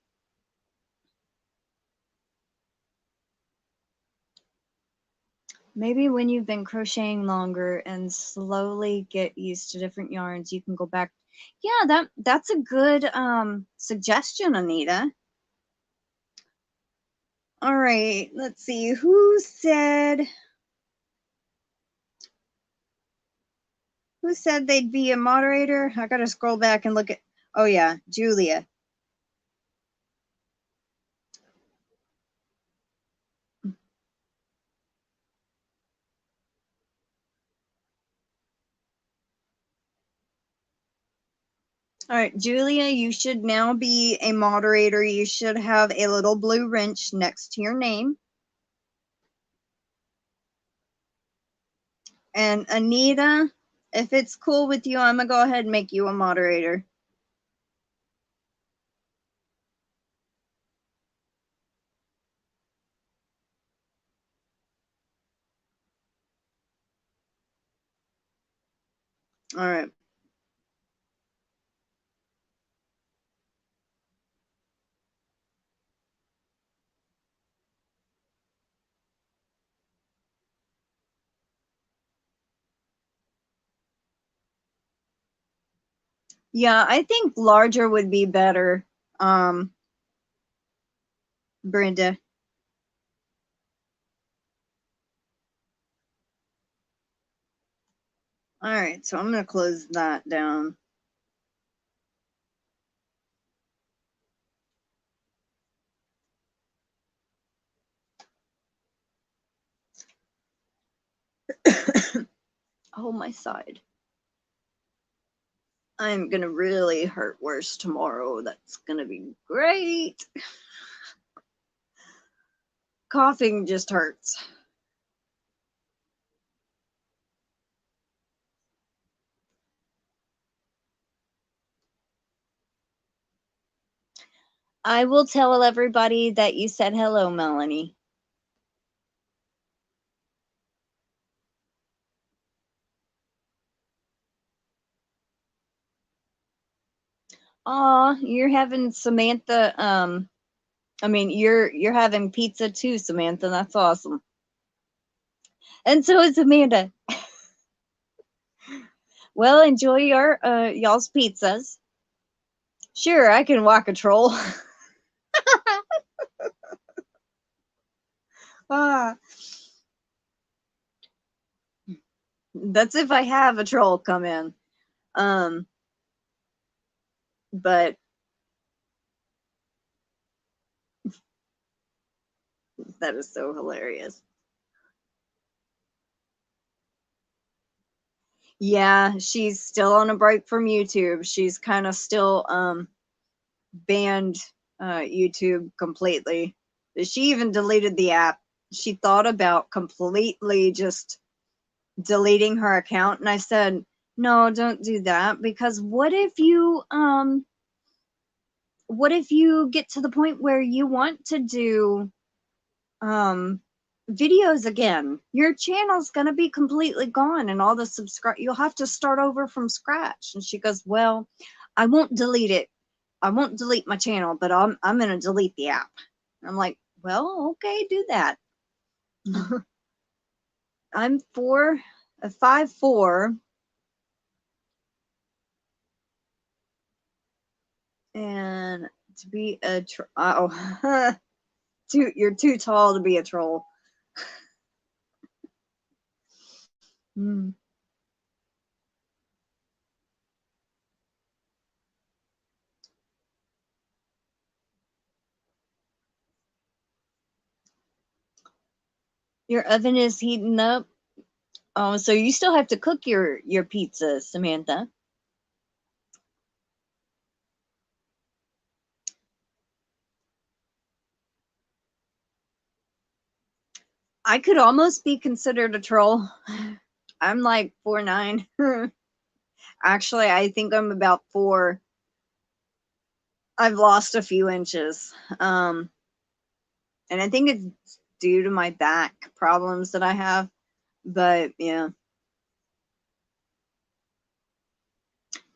Maybe when you've been crocheting longer and slowly get used to different yarns, you can go back. Yeah, that's a good suggestion, Anita. All right, let's see. Who said they'd be a moderator? I gotta scroll back and look at, oh yeah, Julia. All right, Julia, you should now be a moderator. You should have a little blue wrench next to your name. And Anita, if it's cool with you, I'm gonna go ahead and make you a moderator. All right. Yeah, I think larger would be better, Brenda. All right, so I'm going to close that down. Oh, my side. I'm gonna really hurt worse tomorrow. That's gonna be great. Coughing just hurts. I will tell everybody that you said hello, Melanie. Aw, you're having Samantha, I mean, you're having pizza too, Samantha. That's awesome. And so is Amanda. Well, enjoy your y'all's pizzas. Sure, I can walk a troll. Ah, that's if I have a troll come in. But that is so hilarious. Yeah, she's still on a break from YouTube. She's kind of still banned YouTube completely. She even deleted the app. She thought about completely just deleting her account, and I said, "No, don't do that, because what if you get to the point where you want to do videos again? Your channel's going to be completely gone, and all the you'll have to start over from scratch." And she goes, "Well, I won't delete it. I won't delete my channel, but I'm going to delete the app." I'm like, "Well, okay, do that." I'm 5'4", and to be a you're too tall to be a troll. Mm. Your oven is heating up. Oh, so you still have to cook your pizza, Samantha. I could almost be considered a troll. I'm like 4'9". Actually, I think I'm about 4. I've lost a few inches. And I think it's due to my back problems that I have. But yeah.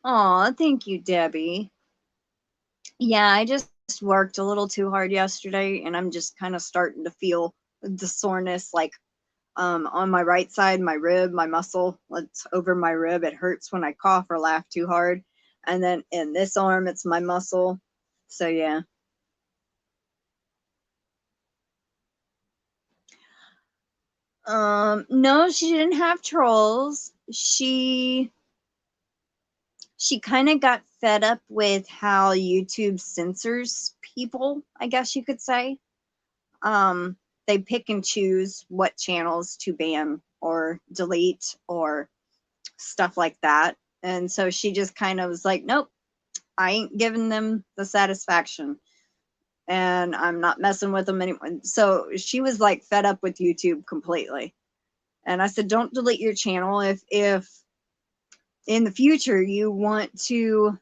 Aw, thank you, Debbie. Yeah, I just worked a little too hard yesterday, and I'm just kind of starting to feel the soreness, like on my right side, my rib, my muscle, it's over my rib. It hurts when I cough or laugh too hard. And then in this arm, it's my muscle. So yeah. No, she didn't have trolls. She kind of got fed up with how YouTube censors people, I guess you could say. They pick and choose what channels to ban or delete or stuff like that. And so she just kind of was like, nope, I ain't giving them the satisfaction, and I'm not messing with them anymore. So she was like fed up with YouTube completely. And I said, don't delete your channel. If in the future you want to,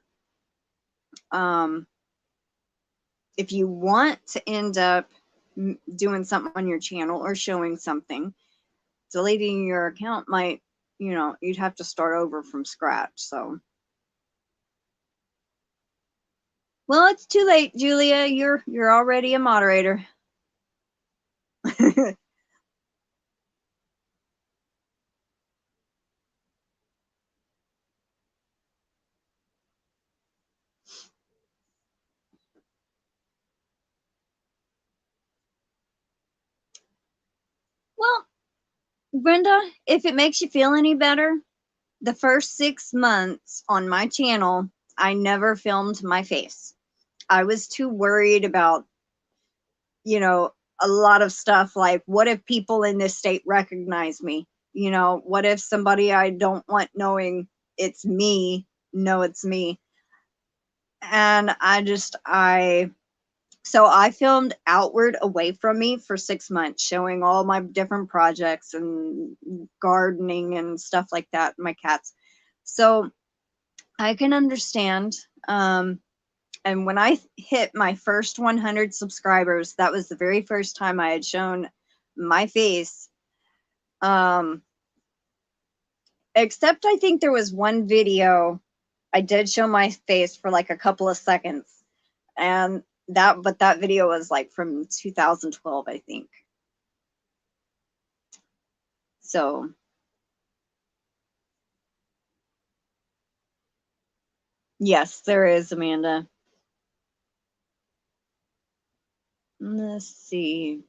if you want to end up doing something on your channel or showing something, deleting your account might, you'd have to start over from scratch. So, well, it's too late, Julia. You're already a moderator. Well, Brenda, if it makes you feel any better, the first 6 months on my channel, I never filmed my face. I was too worried about, a lot of stuff like, what if people in this state recognize me? What if somebody I don't want knowing it's me know it's me. And so I filmed outward away from me for 6 months, showing all my different projects and gardening and stuff like that, my cats. So I can understand. And when I hit my first 100 subscribers, that was the very first time I had shown my face. Except I think there was one video I did show my face for like a couple of seconds. And but that video was like from 2012, I think. So yes, there is, Amanda. Let's see.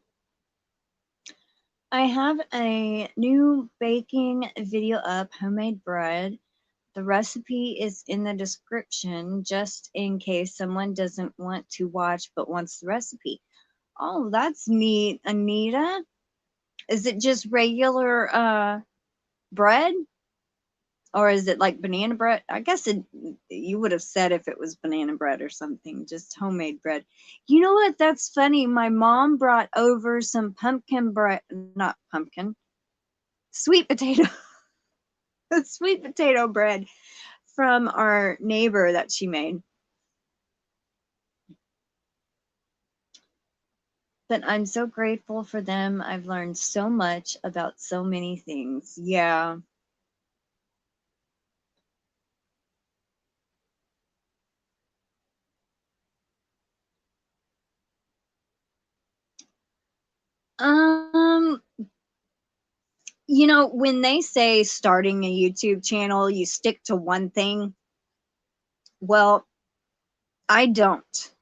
I have a new baking video up, homemade bread. The recipe is in the description just in case someone doesn't want to watch but wants the recipe. Oh, that's neat, Anita. Is it just regular bread? Or is it like banana bread? I guess you would have said if it was banana bread or something, just homemade bread. You know what? That's funny. My mom brought over some pumpkin bread, not pumpkin, sweet potato, sweet potato bread from our neighbor that she made. But I'm so grateful for them. I've learned so much about so many things. Yeah. Um, you know, when they say starting a YouTube channel, you stick to one thing. Well, I don't.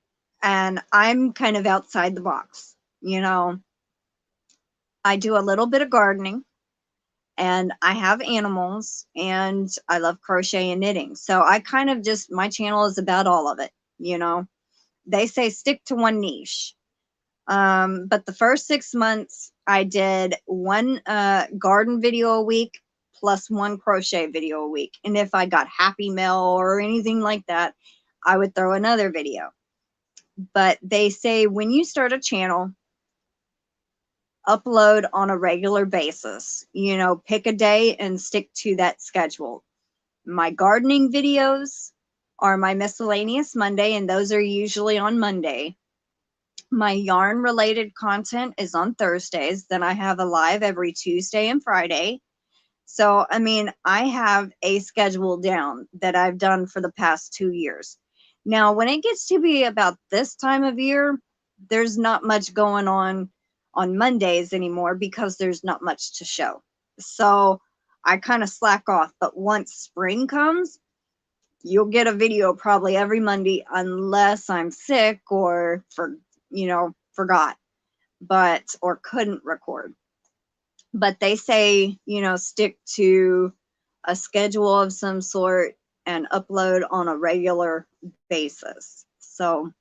And I'm kind of outside the box. You know, I do a little bit of gardening and I have animals and I love crochet and knitting. So I kind of just, my channel is about all of it. You know, they say stick to one niche. But the first 6 months I did one garden video a week plus one crochet video a week. And if I got happy mail or anything like that, I would throw another video. But they say when you start a channel, upload on a regular basis. You know, pick a day and stick to that schedule. My gardening videos are my miscellaneous Monday, and those are usually on Monday. My yarn related content is on Thursdays. Then I have a live every Tuesday and Friday. So, I mean, I have a schedule down that I've done for the past 2 years. Now, when it gets to be about this time of year, there's not much going on Mondays anymore because there's not much to show. So I kind of slack off. But once spring comes, you'll get a video probably every Monday unless I'm sick or forgot, or couldn't record. But they say, stick to a schedule of some sort and upload on a regular basis. So,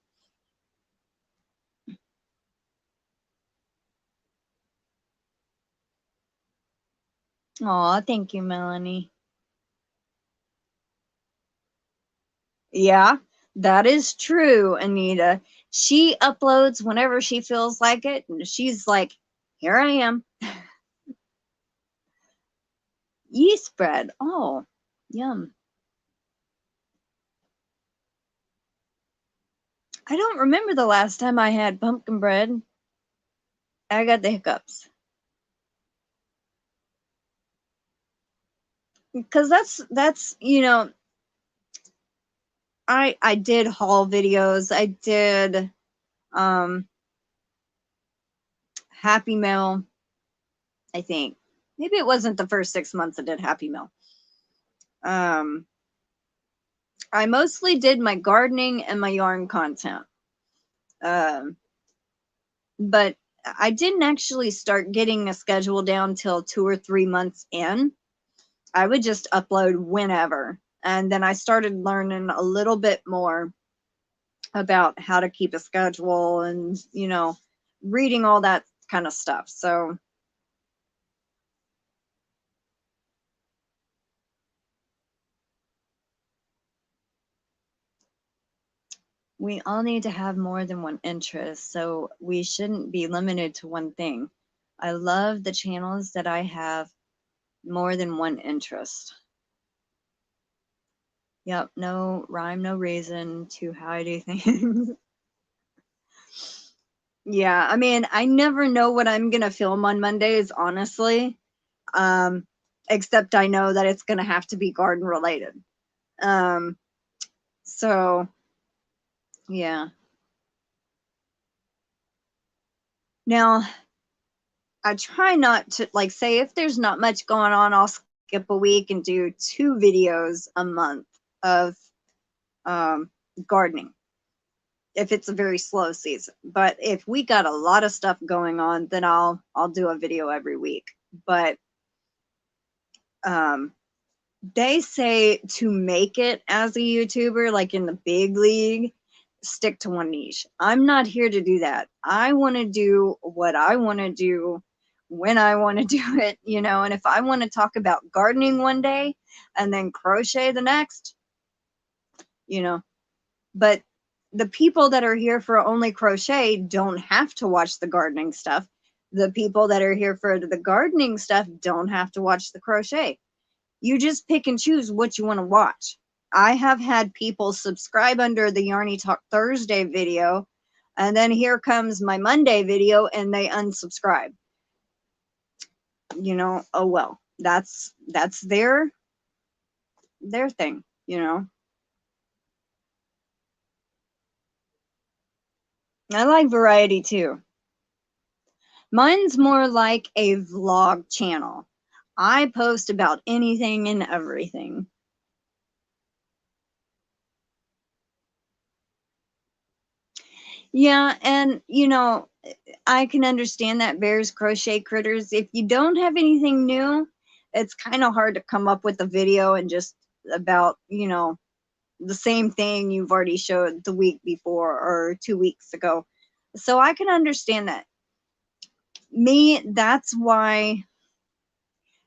oh, thank you, Melanie. Yeah, that is true, Anita. She uploads whenever she feels like it, and she's like, here I am. Yeast bread. Oh, yum. I don't remember the last time I had pumpkin bread. I got the hiccups. Because that's I did haul videos. I did Happy Mail, I think. Maybe it wasn't the first 6 months I did Happy Mail. I mostly did my gardening and my yarn content. But I didn't actually start getting a schedule down till 2 or 3 months in. I would just upload whenever. And then I started learning a little bit more about how to keep a schedule and, reading all that kind of stuff. So, We all need to have more than one interest, so we shouldn't be limited to one thing. I love the channels that I have more than one interest. Yep, no rhyme, no reason to how I do things. Yeah, I mean, I never know what I'm gonna film on Mondays, honestly. Except I know that it's gonna have to be garden related. So yeah. Now, I try not to, like, say if there's not much going on, I'll skip a week and do 2 videos a month of gardening if it's a very slow season. But if we got a lot of stuff going on, then I'll do a video every week. But they say to make it as a YouTuber, like in the big league, stick to one niche. I'm not here to do that. I want to do what I want to do when I want to do it, you know. And if I want to talk about gardening one day and then crochet the next, you know, but the people that are here for only crochet don't have to watch the gardening stuff. The people that are here for the gardening stuff don't have to watch the crochet. You just pick and choose what you want to watch. I have had people subscribe under the Yarny Talk Thursday video, and then here comes my Monday video and they unsubscribe. You know, oh well, that's their thing, you know. I like variety too. Mine's more like a vlog channel. I post about anything and everything. Yeah, and you know, I can understand that, bears, crochet critters. If you don't have anything new, it's kind of hard to come up with a video and just about, you know, the same thing you've already showed the week before or 2 weeks ago. So I can understand that. Me, that's why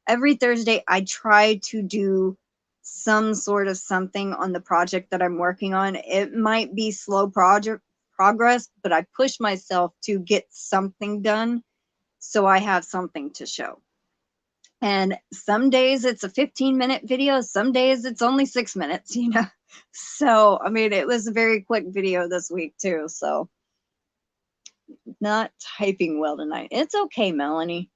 every Thursday I try to do some sort of something on the project that I'm working on. It might be slow progress, but I push myself to get something done so I have something to show. And some days it's a 15-minute video, some days it's only 6 minutes, you know. So, I mean, it was a very quick video this week too, so not typing well tonight. It's okay, Melanie.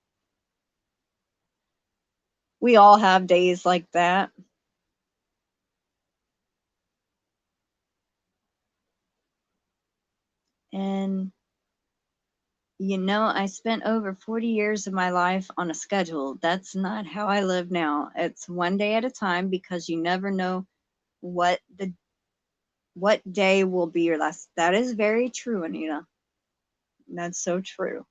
We all have days like that. And you know, I spent over 40 years of my life on a schedule. That's not how I live now. It's one day at a time because you never know what day will be your last. That is very true, Anita. That's so true.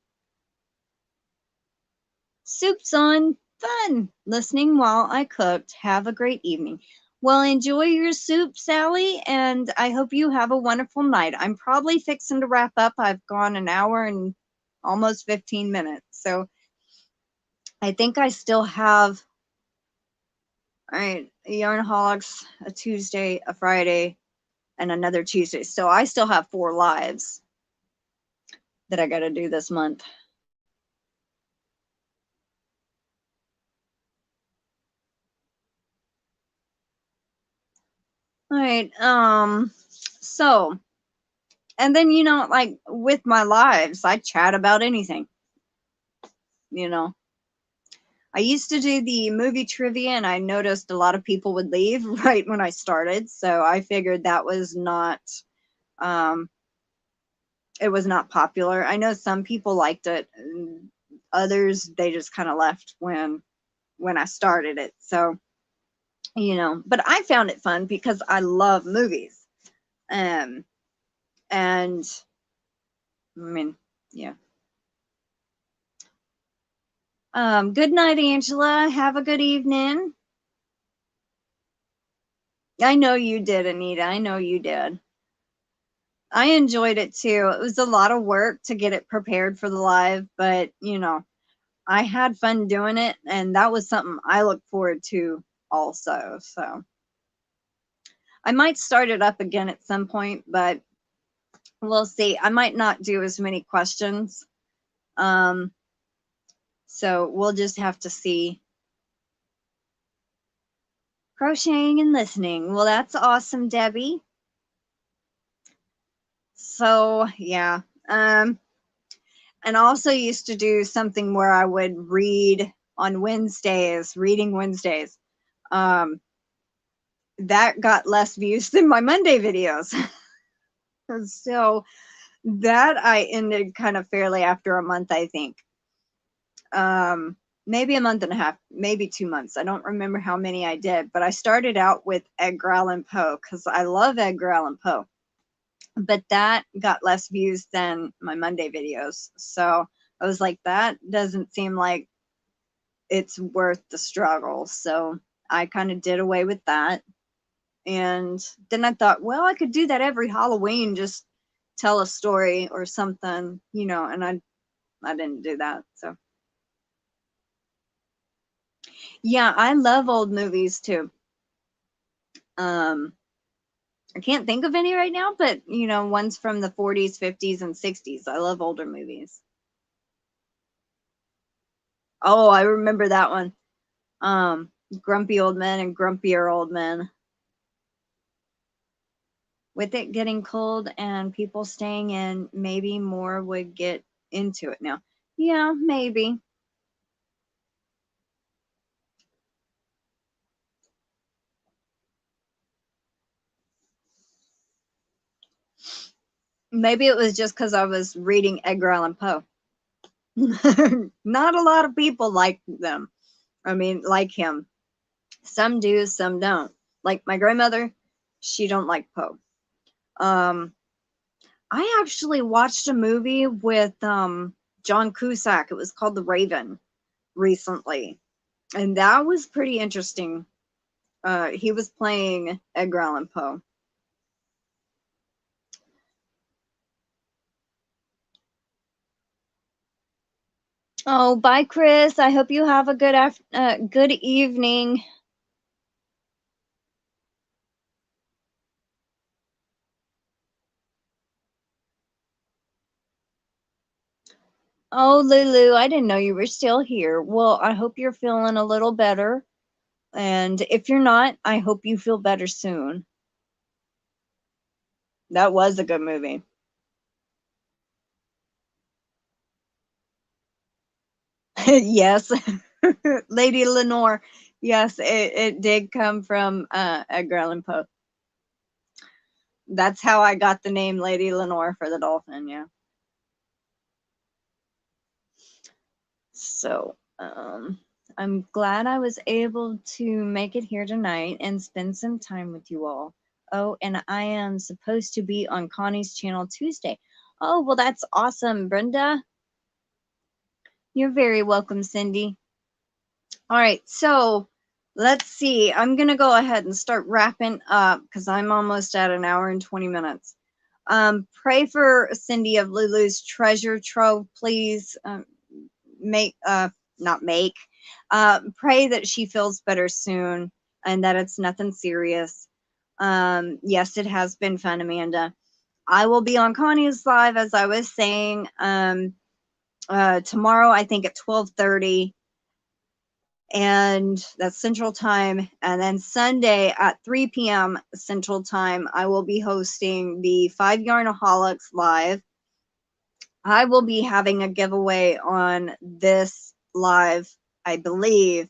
Soup's on. Fun. Listening while I cooked. Have a great evening. Well, enjoy your soup, Sally, and I hope you have a wonderful night. I'm probably fixing to wrap up. I've gone an hour and almost 15 minutes. So I think I still have, all right, a Yarnaholics, a Tuesday, a Friday, and another Tuesday. So I still have 4 lives that I got to do this month. All right. So, and then, you know, like with my lives, I chat about anything, you know. I used to do the movie trivia and I noticed a lot of people would leave right when I started. So I figured that was not, it was not popular. I know some people liked it, and others, they just kind of left when I started it. So, you know, but I found it fun because I love movies. And I mean, yeah. Good night, Angela. Have a good evening. I know you did, Anita. I know you did. I enjoyed it too. It was a lot of work to get it prepared for the live, but you know, I had fun doing it, and that was something I look forward to also. So I might start it up again at some point, but We'll see. I might not do as many questions. So we'll just have to see. Crocheting and listening. Well, that's awesome, Debbie. So yeah. And also used to do something where I would read on Wednesdays, reading Wednesdays. That got less views than my Monday videos. So that I ended kind of fairly after a month, I think. Maybe a month and a half, maybe 2 months. I don't remember how many I did, but I started out with Edgar Allan Poe because I love Edgar Allan Poe. But that got less views than my Monday videos. So I was like, that doesn't seem like it's worth the struggle. So I kind of did away with that. And then I thought, well, I could do that every Halloween, just tell a story or something, you know, and I didn't do that. So yeah, I love old movies too. I can't think of any right now, but you know, ones from the 40s, 50s, and 60s. I love older movies. Oh, I remember that one. Grumpy Old Men and Grumpier Old Men. With it getting cold and people staying in, maybe more would get into it now. Yeah, maybe. Maybe it was just because I was reading Edgar Allan Poe. Not a lot of people like them. I mean, like him. Some do, some don't. Like my grandmother, she don't like Poe. I actually watched a movie with John Cusack. It was called The Raven recently, and that was pretty interesting. He was playing Edgar Allan Poe. Oh, bye, Chris. I hope you have a good evening. Oh, Lulu, I didn't know you were still here. Well, I hope you're feeling a little better. And if you're not, I hope you feel better soon. That was a good movie. Yes. Lady Lenore. Yes, it did come from Edgar Allan Poe. That's how I got the name Lady Lenore for the dolphin, yeah. So, I'm glad I was able to make it here tonight and spend some time with you all. Oh, and I am supposed to be on Connie's channel Tuesday. Oh, well, that's awesome, Brenda. You're very welcome, Cindy. All right, so let's see. I'm going to go ahead and start wrapping up because I'm almost at an hour and 20 minutes. Pray for Cindy of Lulu's treasure trove, please. Pray that she feels better soon and that it's nothing serious. Yes, it has been fun, Amanda. I will be on Connie's live, as I was saying, tomorrow, I think at 12:30, and that's Central Time. And then Sunday at 3 p.m. Central Time, I will be hosting the 5 Yarnaholics live. I will be having a giveaway on this live, I believe.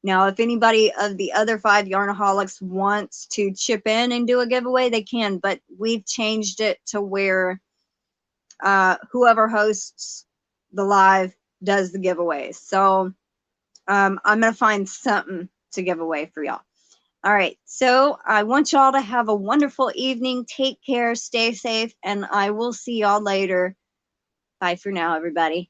Now, if anybody of the other 5 Yarnaholics wants to chip in and do a giveaway, they can, but we've changed it to where whoever hosts the live does the giveaway. So I'm going to find something to give away for y'all. All right. So I want y'all to have a wonderful evening. Take care. Stay safe. And I will see y'all later. Bye for now, everybody.